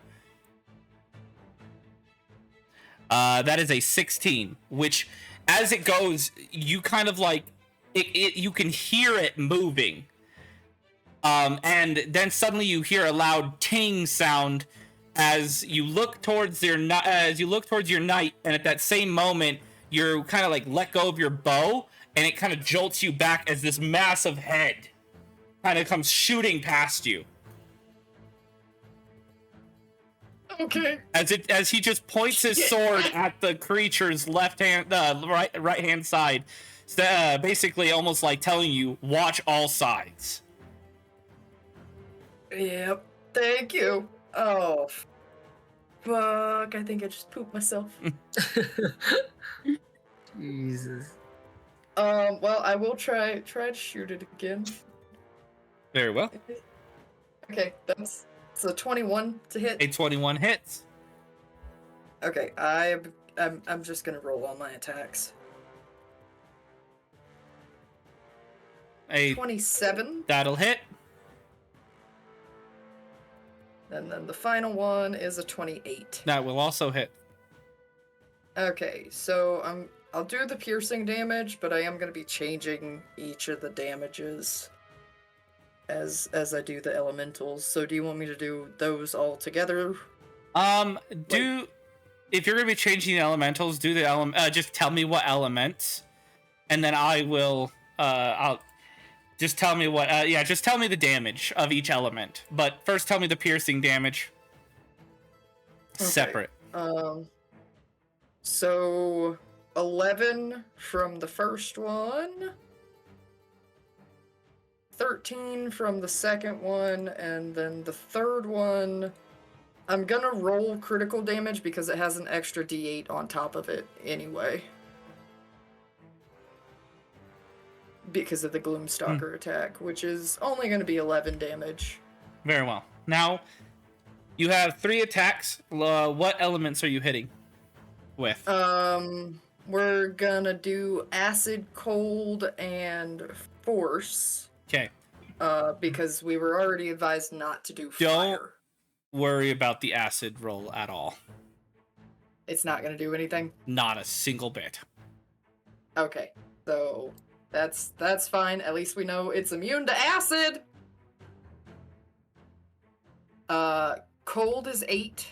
That is a 16, which as it goes, you kind of like you can hear it moving. And then suddenly you hear a loud ting sound as you look towards your knight, and at that same moment you're kind of like let go of your bow, and it kind of jolts you back as this massive head kind of comes shooting past you. Okay. As he just points his sword at the creature's left hand, right hand side, basically almost like telling you, watch all sides. Yep. Thank you. Oh. Fuck. I think I just pooped myself. Jesus. Well, I will try to shoot it again. Very well. Okay, that's a 21 to hit. A 21 hits. Okay, I'm just gonna roll all my attacks. A 27. that'll hit. And then the final one is a 28. That will also hit. Okay, so I'll do the piercing damage, but I am going to be changing each of the damages as I do the elementals. So do you want me to do those all together? If you're gonna be changing the elementals, do the just tell me what elements, and then I will I'll just tell me what just tell me the damage of each element. But first tell me the piercing damage. Okay. Separate. So 11 from the first one, 13 from the second one, and then the third one, I'm gonna roll critical damage because it has an extra d8 on top of it anyway. Because of the Gloomstalker attack, which is only gonna be 11 damage. Very well. Now, you have 3 attacks. What elements are you hitting with? We're gonna do acid, cold, and force. Okay. Because we were already advised not to do Don't fire. worry about the acid roll at all. It's not gonna do anything? Not a single bit. Okay, so that's fine. At least we know it's immune to acid! Cold is 8.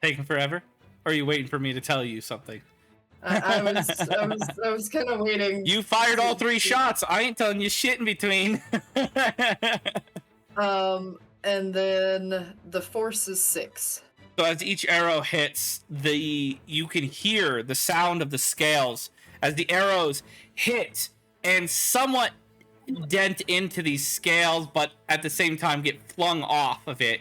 Taking forever? Or are you waiting for me to tell you something? I was kind of waiting. You fired all 3 shots. I ain't telling you shit in between. And then the force is 6. So as each arrow hits, you can hear the sound of the scales as the arrows hit and somewhat dent into these scales, but at the same time get flung off of it.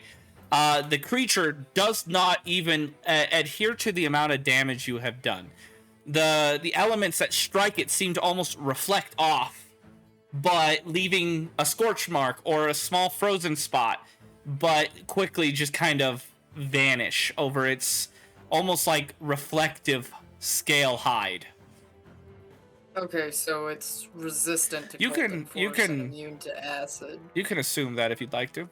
The creature does not even adhere to the amount of damage you have done. The elements that strike it seem to almost reflect off, but leaving a scorch mark or a small frozen spot, but quickly just kind of vanish over its almost like reflective scale hide. Okay, so it's resistant to You cold can- and you force can- and immune to acid. You can assume that if you'd like to.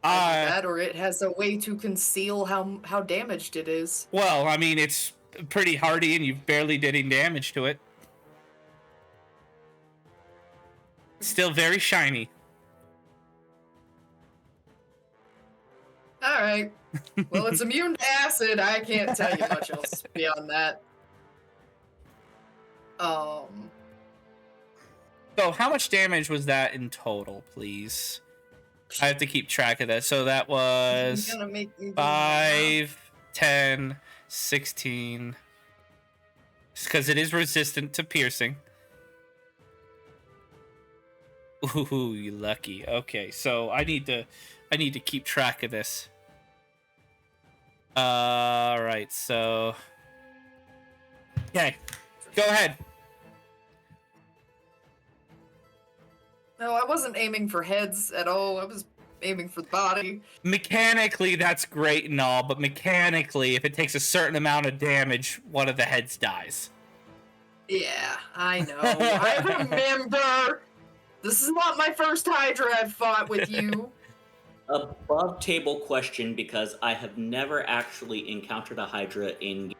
Either that, or it has a way to conceal how damaged it is. Well, I mean, it's pretty hardy and you've barely did any damage to it. Still very shiny. Alright. Well, it's immune to acid. I can't tell you much else beyond that. So how much damage was that in total, please? I have to keep track of that. So that was You're gonna make me do 5, 10, 16. Because it is resistant to piercing. Ooh, you lucky. Okay, so I need to keep track of this. All right, so okay, go ahead. No, I wasn't aiming for heads at all. I was aiming for the body. Mechanically, that's great and all, but mechanically, if it takes a certain amount of damage, one of the heads dies. Yeah, I know. I remember. This is not my first Hydra I've fought with you. Above table question, because I have never actually encountered a Hydra in game.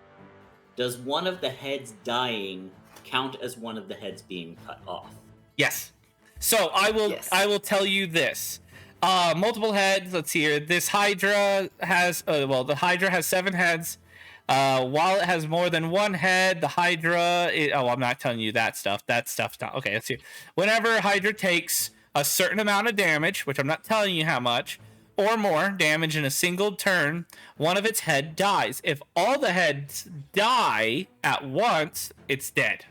Does one of the heads dying count as one of the heads being cut off? Yes. So I will Yes. I will tell you this. Multiple heads. Let's see here. This Hydra has the Hydra has 7 heads. While it has more than 1 head, the Hydra I'm not telling you that stuff. That stuff's not okay. Let's see. Whenever Hydra takes a certain amount of damage, which I'm not telling you how much, or more damage in a single turn, one of its head dies. If all the heads die at once, it's dead.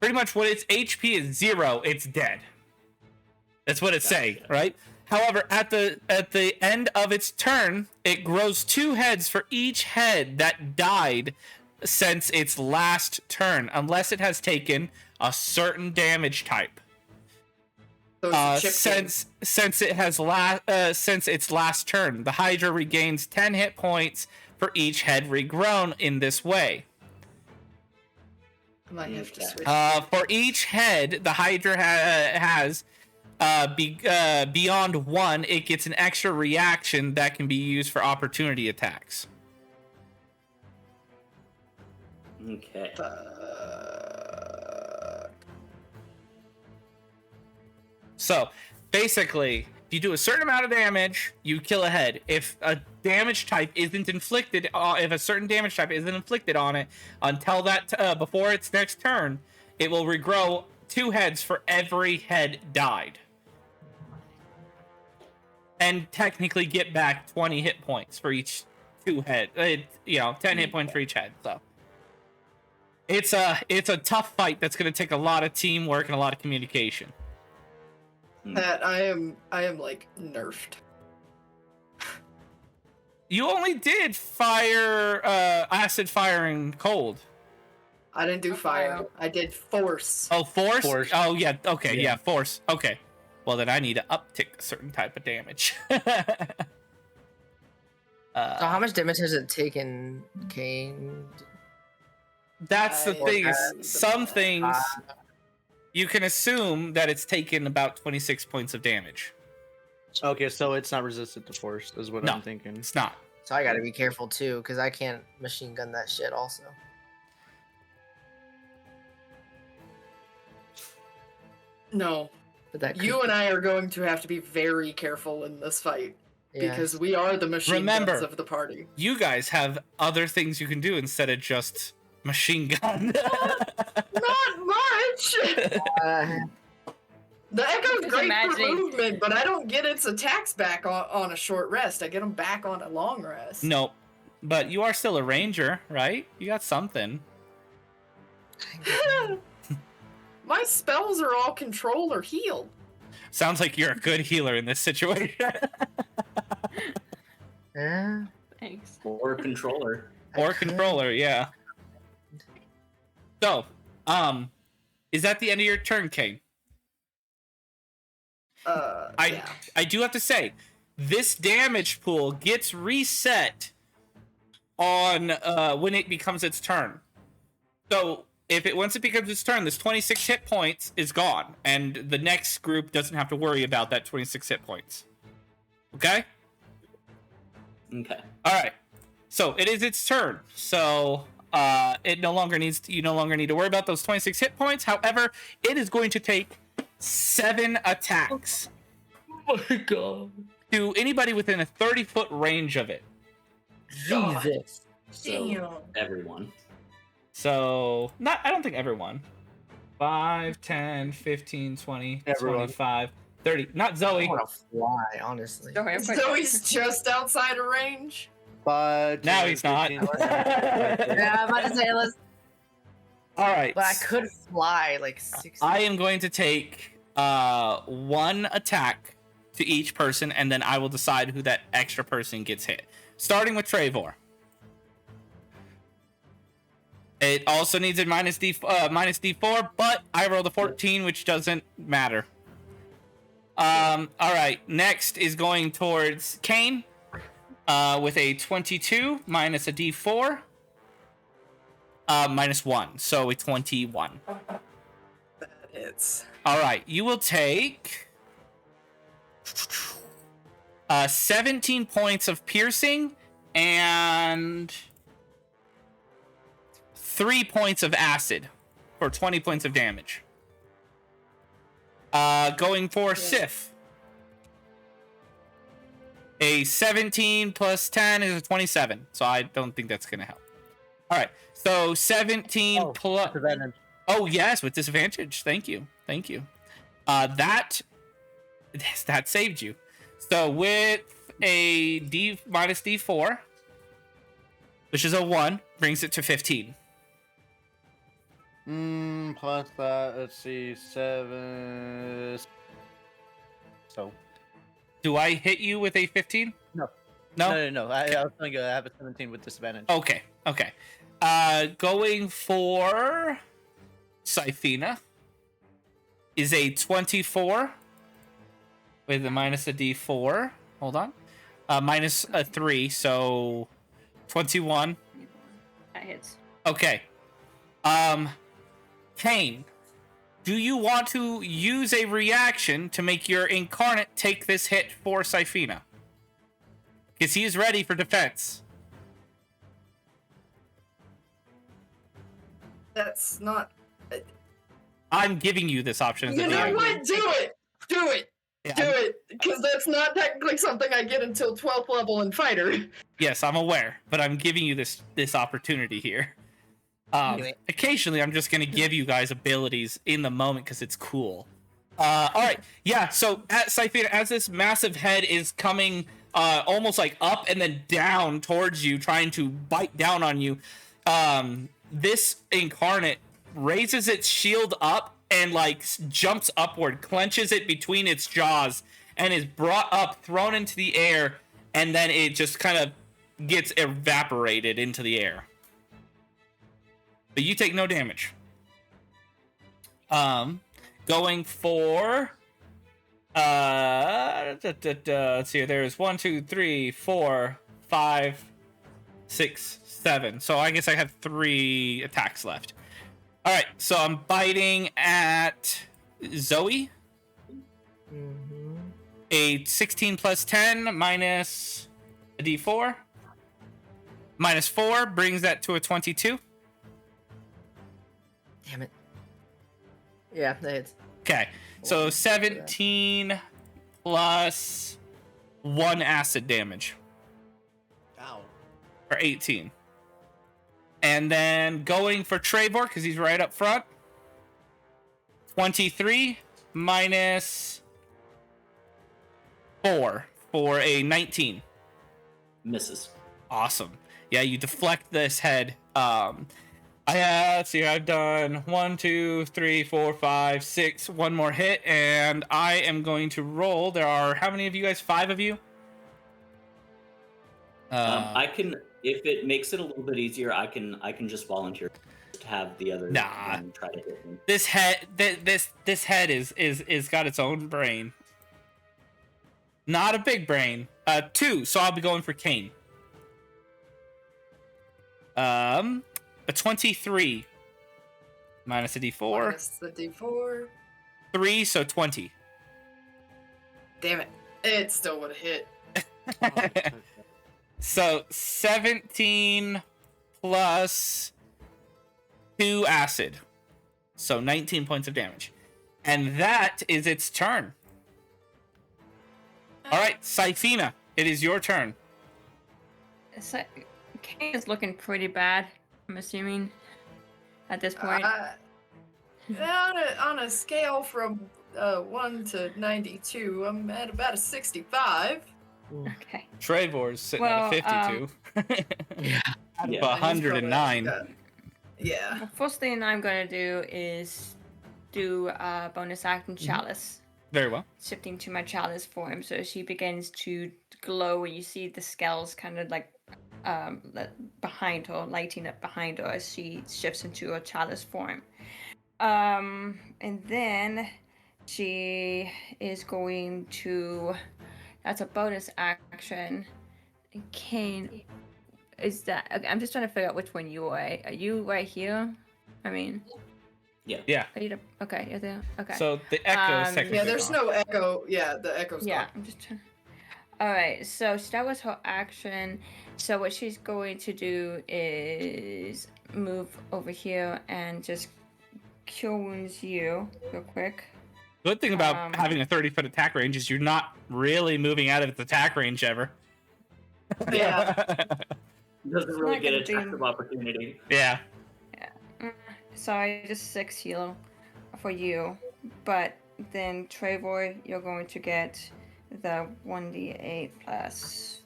Pretty much when its HP is 0, it's dead. That's what it's saying, right? However, at the end of its turn, it grows 2 heads for each head that died since its last turn, unless it has taken a certain damage type. So it's a chip game. Since its last turn, the Hydra regains 10 hit points for each head regrown in this way. I might have to switch. For each head the Hydra has, beyond one, it gets an extra reaction that can be used for opportunity attacks. Okay. So basically, if you do a certain amount of damage, you kill a head. If a damage type isn't inflicted, if a certain damage type isn't inflicted on it until that before its next turn, it will regrow 2 heads for every head died, and technically get back 20 hit points for each 2 head. 10 hit points for each head. So it's a tough fight that's going to take a lot of teamwork and a lot of communication. That I am like nerfed. You only did fire, acid, fire, and cold. I didn't do fire. I did force. Oh, force? Force. Oh, yeah. Okay, Yeah. yeah, force. Okay. Well, then I need to uptick a certain type of damage. So how much damage has it taken, Kane? That's the I thing. had Some the- things you can assume that it's taken about 26 points of damage. Okay, so it's not resistant to force, is what No. I'm thinking. It's not. So I gotta be careful too, because I can't machine gun that shit also. No, But that you and I are going to have to be very careful in this fight yeah. because we are the machine Remember- guns of the party. You guys have other things you can do instead of just machine gun. Not much. The Echo's Just great imagining- for movement, but I don't get its attacks back on a short rest. I get them back on a long rest. No, but you are still a ranger, right? You got something. My spells are all control or heal. Sounds like you're a good healer in this situation. Yeah. Thanks. Or controller. Or controller, yeah. So, is that the end of your turn, Kane? Yeah. I do have to say, this damage pool gets reset on when it becomes its turn. So once it becomes its turn, this 26 hit points is gone, and the next group doesn't have to worry about that 26 hit points. Okay? Okay. All right. So it is its turn. So you no longer need to worry about those 26 hit points. However, it is going to take 7 attacks. Oh my god. To anybody within a 30-foot range of it. Jesus. So everyone. So, I don't think everyone. 5, 10, 15, 20, Everyone. 25, 30. Not Zoe. I want to fly, honestly. Don't worry, So he's just outside of range. But Now he's not. Yeah, I'm about to say, let's. All right. But I could fly like 60. I am going to take 1 attack to each person, and then I will decide who that extra person gets hit. Starting with Trevor. It also needs a minus D4, but I rolled a 14, which doesn't matter. All right. Next is going towards Kane with a 22 minus a D4. Minus 1, so a 21. That hits. All right, you will take 17 points of piercing and 3 points of acid for 20 points of damage. Going for Sif. A 17 plus 10 is a 27, so I don't think that's going to help. All right, so 17 plus... Disadvantage. Oh, yes, with disadvantage. Thank you. That saved you. So with a D minus D4, which is a 1, brings it to 15. Plus that, let's see, 7. So. Do I hit you with a 15? No. No? No. I was going to have a 17 with disadvantage. Okay. Going for Scythena is a 24 with a minus a D4. Hold on. Minus a 3, so 21. That hits. Okay. Kane, do you want to use a reaction to make your incarnate take this hit for Syphina? Because he is ready for defense. That's not. I'm giving you this option. You know what? Do it! Do it! Yeah, Do it! Because that's not technically something I get until 12th level in Fighter. yes, I'm aware, but I'm giving you this opportunity here. Occasionally, I'm just going to give you guys abilities in the moment because it's cool. All right, yeah. So at Syphina, as this massive head is coming, almost like up and then down towards you, trying to bite down on you, this incarnate raises its shield up and like jumps upward, clenches it between its jaws, and is brought up, thrown into the air, and then it just kind of gets evaporated into the air. But you take no damage. Going for let's see, there's 1, 2, 3, 4, 5, 6, 7. So I guess I have 3 attacks left. All right, so I'm biting at Zoe. Mm-hmm. A 16 plus 10 minus a d4. Minus 4 brings that to a 22. Damn it. Yeah, that hits. Okay, so 17 plus 1 acid damage Ow. for 18. And then going for Trevor, because he's right up front. 23 minus 4 for a 19. Misses. Awesome. Yeah, you deflect this head. Let's see, I've done 1, 2, 3, 4, 5, 6. One more hit, and I am going to roll. There are how many of you guys? 5 of you? I can, if it makes it a little bit easier, I can just volunteer to have the other one try to hit me. This head, this head is got its own brain. Not a big brain. 2. So I'll be going for Kane. A 23 minus a d4. Minus the d4. 3, so 20. Damn it. It still would have hit. So 17 plus 2 acid. So 19 points of damage. And that is its turn. All right, Syphina, it is your turn. So, Kane is looking pretty bad, I'm assuming, at this point. On a scale from 1 to 92, I'm at about a 65. Okay. Trevor's sitting Well, at a 52. Yeah. Out of Yeah. 109. Yeah. The first thing I'm going to do is do a bonus action chalice. Very well. Shifting to my chalice form, so she begins to glow, and you see the scales kind of like behind her, lighting up behind her as she shifts into a chalice form. And then she is going to. That's a bonus action. Kane, is that? Okay, I'm just trying to figure out which one you are. Are you right here? I mean. Yeah. Are you okay, you're there. Okay. So the echo is technically Yeah, there's gone. no echo. Yeah, the echo's Yeah, gone. I'm just trying. All right, so that was her action. So what she's going to do is move over here and just cure wounds you real quick. Good thing about having a 30-foot attack range is you're not really moving out of its attack range ever. Yeah. Doesn't really not get gonna attack be- of opportunity. Yeah. Sorry, just 6 heal for you. But then Trevor, you're going to get the 1d8 plus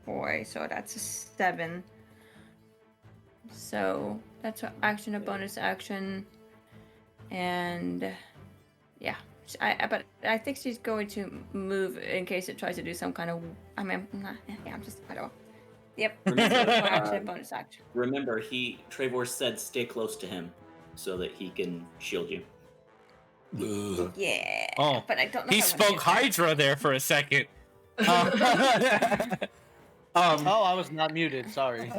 4, so that's a 7. So that's her action, a bonus action, and yeah. But I think she's going to move in case it tries to do some kind of. I mean, I'm just. I don't. Yep. Remember, Action, bonus action. Remember, Trevor said stay close to him so that he can shield you. Yeah. Oh, But I don't know. He if I wanna spoke do that. Hydra there for a second. Oh, I was not muted. Sorry.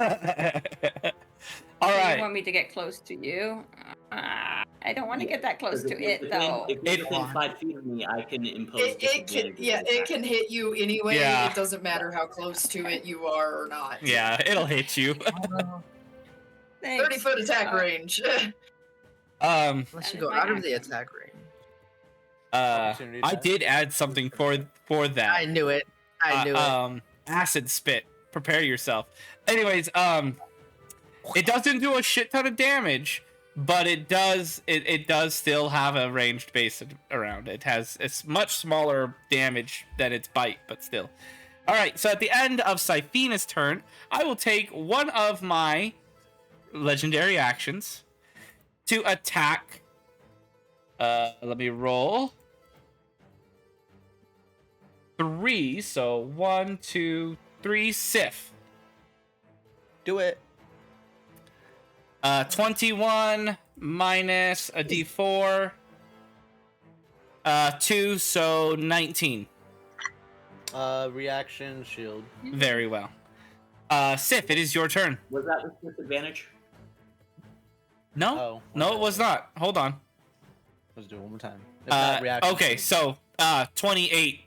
All Do you right. want me to get close to you? I don't want to get that close to it, If though. you're within 5 feet of me, I can impose disadvantage. It can hit you anyway. Yeah. It doesn't matter how close to it you are or not. Yeah, it'll hit you. Thanks. 30-foot attack range. Um, Unless you That go is my out of the action. attack range. Opportunity I attack. did add something for that. I knew it. I knew it. Acid spit. Prepare yourself. Anyways, it doesn't do a shit ton of damage, but it does still have a ranged base around it. It's much smaller damage than its bite, but still. All right, so at the end of Siphena's turn, I will take one of my legendary actions to attack. Let me roll. 3, so 1, 2, 3, Sif. Do it. 21 minus a d4. 2, so 19. Reaction shield. Very well. Sif, it is your turn. Was that with disadvantage? No, Oh, no, okay. it was not. Hold on. Let's do it one more time. If not, reaction Okay, shield. so 28.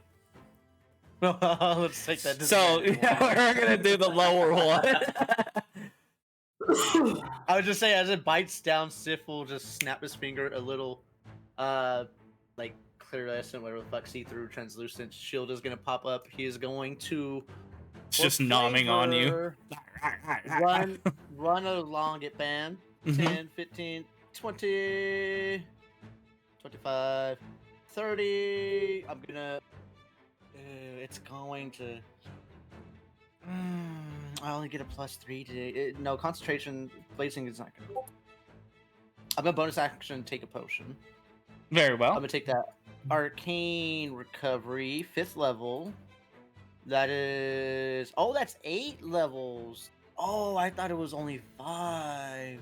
Let's take that. So disadvantage one. we're gonna do the lower one. I would just say, as it bites down, Sif will just snap his finger a little, like clearescent, whatever the fuck, see-through, translucent shield is gonna pop up. He is going to. It's just nomming on you. Run along it, band. Mhm. 10, 15, 20, 25, 30. I'm gonna. It's going to. I only get a +3 today. No, concentration placing is not gonna. I'm gonna bonus action take a potion. Very I'm well. gonna take that arcane recovery, 5th level. That is. Oh, that's 8 levels. Oh, I thought it was only 5.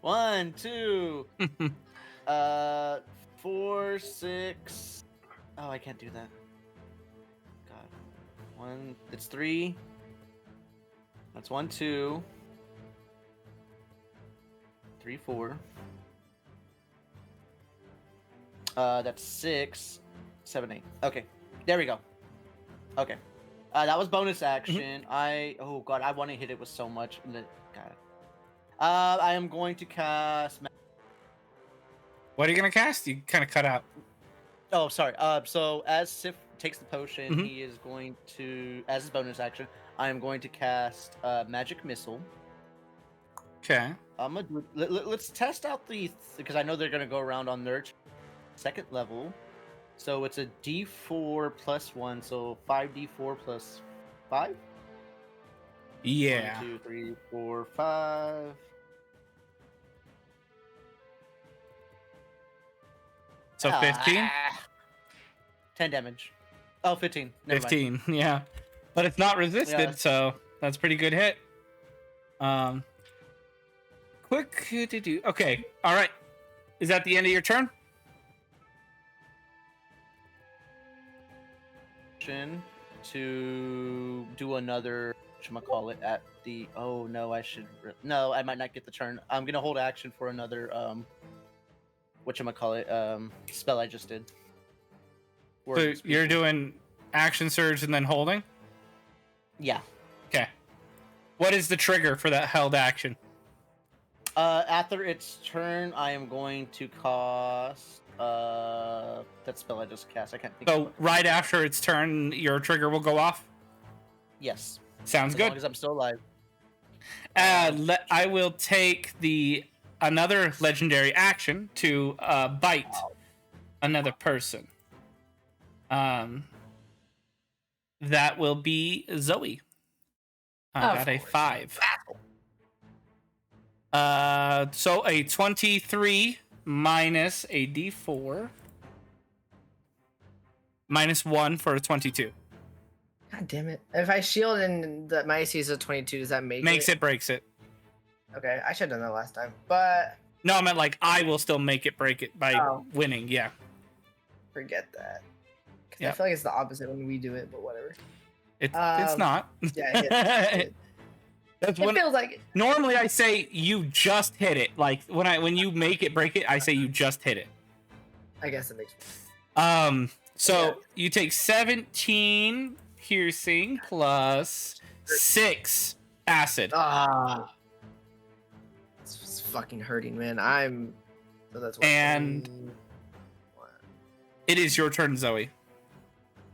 1, 2, 4, 6. Oh, I can't do that. God. 1. It's 3. That's 1, 2, 3, 4. That's 6, 7, 8. Okay, there we go. Okay, that was bonus action. Oh god, I want to hit it with so much. God. I am going to cast. What are you gonna cast? You kind of cut out. Oh, sorry. So as Sif takes the potion, Mhm. he is going to, as his bonus action, I am going to cast magic missile. Okay. I'm gonna do, let's test out because I know they're gonna go around on Nurture. 2nd level, so it's a D4 plus 1, so 5d4 plus 5. Yeah. 1, 2, 3, 4, 5. So 15. 10 damage. Oh, 15. Never mind. 15. Yeah. But it's not resisted, Yeah. so that's a pretty good hit. Quick to do. Okay. All right. Is that the end of your turn? To do another whatchamacallit at the. Oh no, no, I might not get the turn. I'm gonna hold action for another whatchamacallit spell I just did. So Words, you're people. doing action surge and then holding? Yeah. Okay. What is the trigger for that held action? After its turn, I am going to cast that spell I just cast. I can't think. So of it. right after its turn, your trigger will go off? Yes. Sounds As good. long as I'm still alive. I will take another legendary action to bite another person. That will be Zoe. Of Got a course. 5. So a 23 minus a d4 minus 1 for a 22. God damn it. If I shield and my AC is a 22, does that make Makes it, breaks it. Okay, I should have done that last time. But No, I meant like I will still make it break it by Oh. winning. Yeah. forget that. 'Cause I Yeah. feel like it's the opposite when we do it, but whatever. It's Um, not. Yeah, it That's when feels like it. normally I say you just hit it. Like when you make it break it, I say you just hit it. I guess it makes sense. So you take 17 piercing plus 6 acid. Ah, it's fucking hurting, man. So that's what, And 21. It is your turn, Zoe.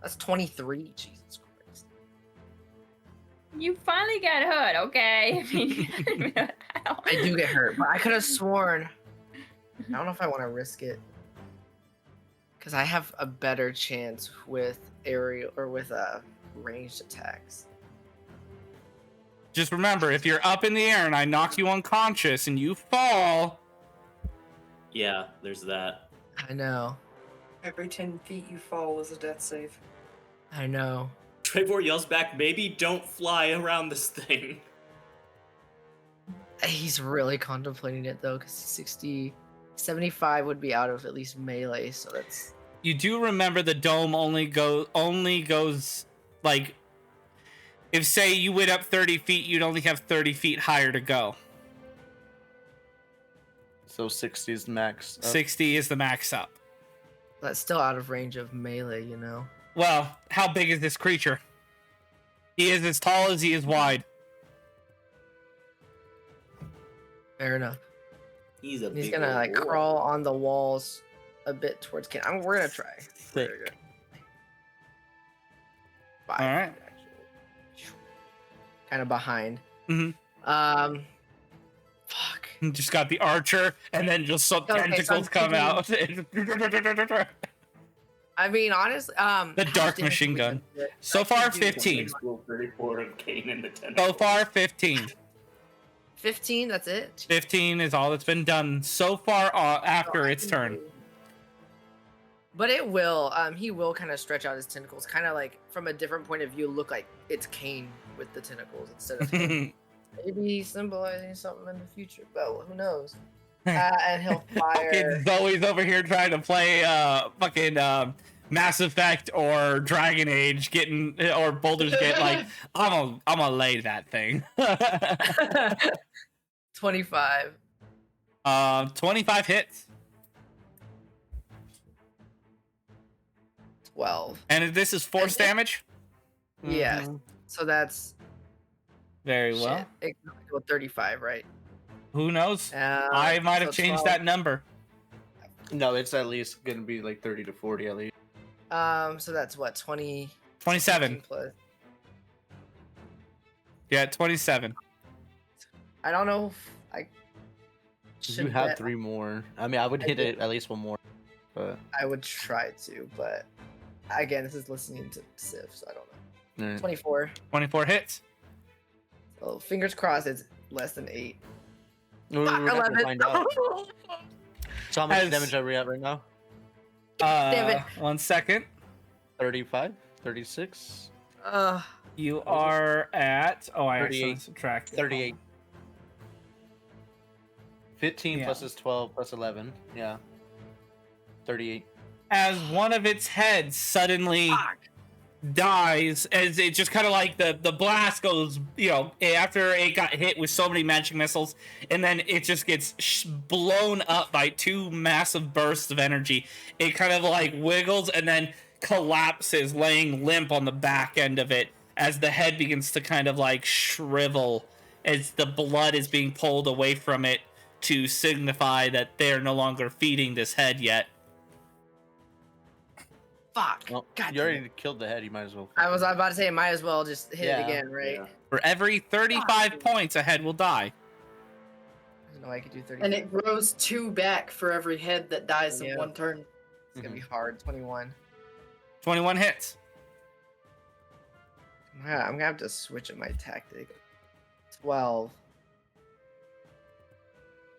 That's 23. Jesus Christ. You finally got hurt, okay? I mean, I do get hurt, but I could have sworn. I don't know if I want to risk it. Because I have a better chance with aerial or with ranged attacks. Just remember, if you're up in the air and I knock you unconscious and you fall, Yeah, there's that. I know. Every 10 feet you fall is a death save. I know. Trevor yells back, maybe don't fly around this thing. He's really contemplating it though, because 75 would be out of at least melee, so that's. you do remember the dome only goes like, if say you went up 30 feet, you'd only have 30 feet higher to go. So 60 is the max. 60 is the max up. That's still out of range of melee, you know. Well, how big is this creature? He is as tall as he is wide. Fair enough. He's a He's big gonna old like boy. crawl on the walls a bit towards Ken. We're gonna try. Thick. Five, All right. Kind of behind. Mhm. Fuck. Just got the archer, and then just some Okay, so I'm tentacles come out. I mean, honestly, The how dark much machine damage gun. we can do? So far, do 15. Roll 34 of Kane in the 10. So far, 15. 15. That's it. 15 is all that's been done so far after its turn. But it will. He will kind of stretch out his tentacles, kind of like from a different point of view, look like it's Kane with the tentacles instead of him. Maybe symbolizing something in the future, but who knows? And he'll fire. Fucking Zoe's over here trying to play fucking Mass Effect or Dragon Age, or Baldur's Gate. Like, I'm gonna lay that thing. 25. 25 hits. 12. And this is force damage? Yeah. Mhm. So that's Very well. shit. It can go 35, right? Who knows? I might have so changed 12. that number. No, it's at least gonna be like 30 to 40 at least. So that's what, 20 27. plus. Yeah, 27. I don't know if I You should have bet. 3 more. I mean, I would I hit do. it at least 1 more. But I would try to, but again, this is listening to Sif, so I don't know. alright. 24. 24 hits. So fingers crossed it's less than 8. We're not gonna 11. find out. So how much As- damage are we at right now? Damn it. 1 second. 35, 36, You are at. Oh, I actually 38. subtracted. 38. 15 Yeah. plus is 12 plus 11. Yeah. 38. As one of its heads suddenly dies, as it just kind of like the blast goes, after it got hit with so many magic missiles, and then it just gets blown up by 2 massive bursts of energy. It kind of like wiggles and then collapses, laying limp on the back end of it as the head begins to kind of like shrivel as the blood is being pulled away from it to signify that they're no longer feeding this head yet. Fuck. Well, God you damn already killed the head. You might as well. I was about to say, might as well just hit Yeah, it again, right? yeah. For every 35 points, a head will die. There's no way I could do 30. And it grows 2 back for every head that dies Yeah. in 1 turn. It's gonna be hard. 21. 21 hits. Yeah, I'm gonna have to switch up my tactic. 12.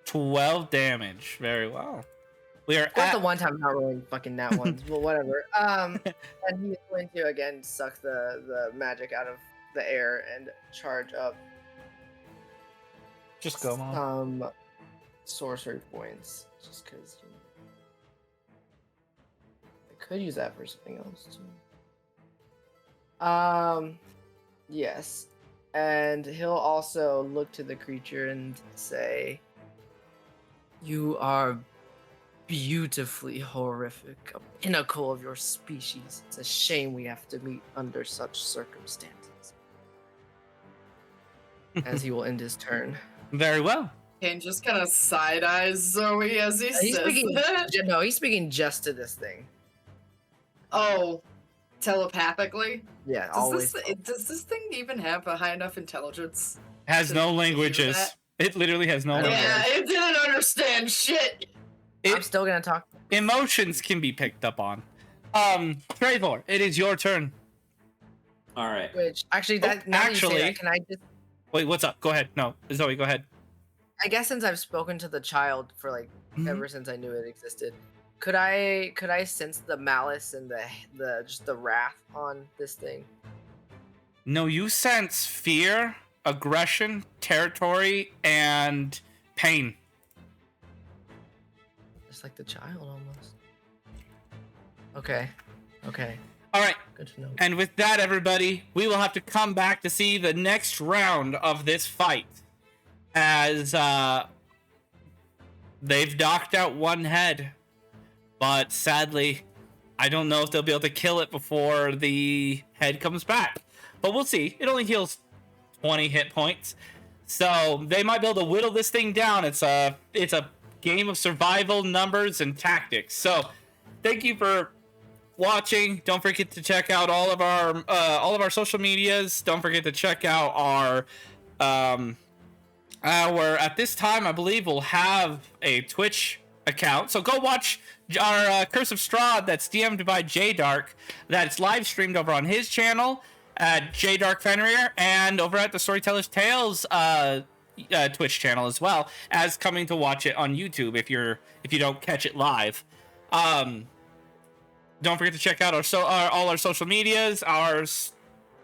12 damage. Very well. We are That's at the one time I'm not rolling fucking nat ones, but whatever. And he's going to again suck the magic out of the air and charge up just go on. some sorcery points, just because I could use that for something else too. Yes. And he'll also look to the creature and say, "You are beautifully horrific, a pinnacle of your species. It's a shame we have to meet under such circumstances." As he will end his turn. Very well. Kane just kind of side eyes Zoe as he He's says speaking. that. No, he's speaking just to this thing. Oh, telepathically? Yeah, Does always. does this thing even have a high enough intelligence? Has To- no to hear languages. that? It literally has no I don't languages. Yeah, it didn't understand shit. I'm still gonna talk. Emotions can be picked up on. Trevor, it is your turn. All right. Which actually, that now that you say actually- that, can I just? Wait, what's up? Go ahead. No, Zoe, go ahead. I guess since I've spoken to the child for like ever since I knew it existed, could I sense the malice and the just the wrath on this thing? No, you sense fear, aggression, territory, and pain. Just like the child almost. Okay. Okay. All right. Good to know. And with that, everybody, we will have to come back to see the next round of this fight. As they've knocked out one head. But sadly, I don't know if they'll be able to kill it before the head comes back. But we'll see. It only heals 20 hit points. So they might be able to whittle this thing down. It's a game of survival, numbers, and tactics. So thank you for watching. Don't forget to check out all of our social medias. Don't forget to check out our at this time I believe we'll have a Twitch account. So go watch our Curse of Strahd that's DM'd by J-Dark. That's live streamed over on his channel at J-Dark Fenrir and over at the Storyteller's Tales Twitch channel as well as coming to watch it on YouTube if you don't catch it live. Don't forget to check out all our social medias, our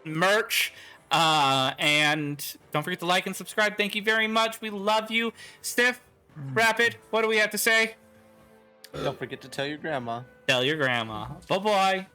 merch, and don't forget to like and subscribe. Thank you very much. We love you. Stiff, Rapid, what do we have to say? Don't forget to tell your grandma. Tell your grandma. Bye-bye.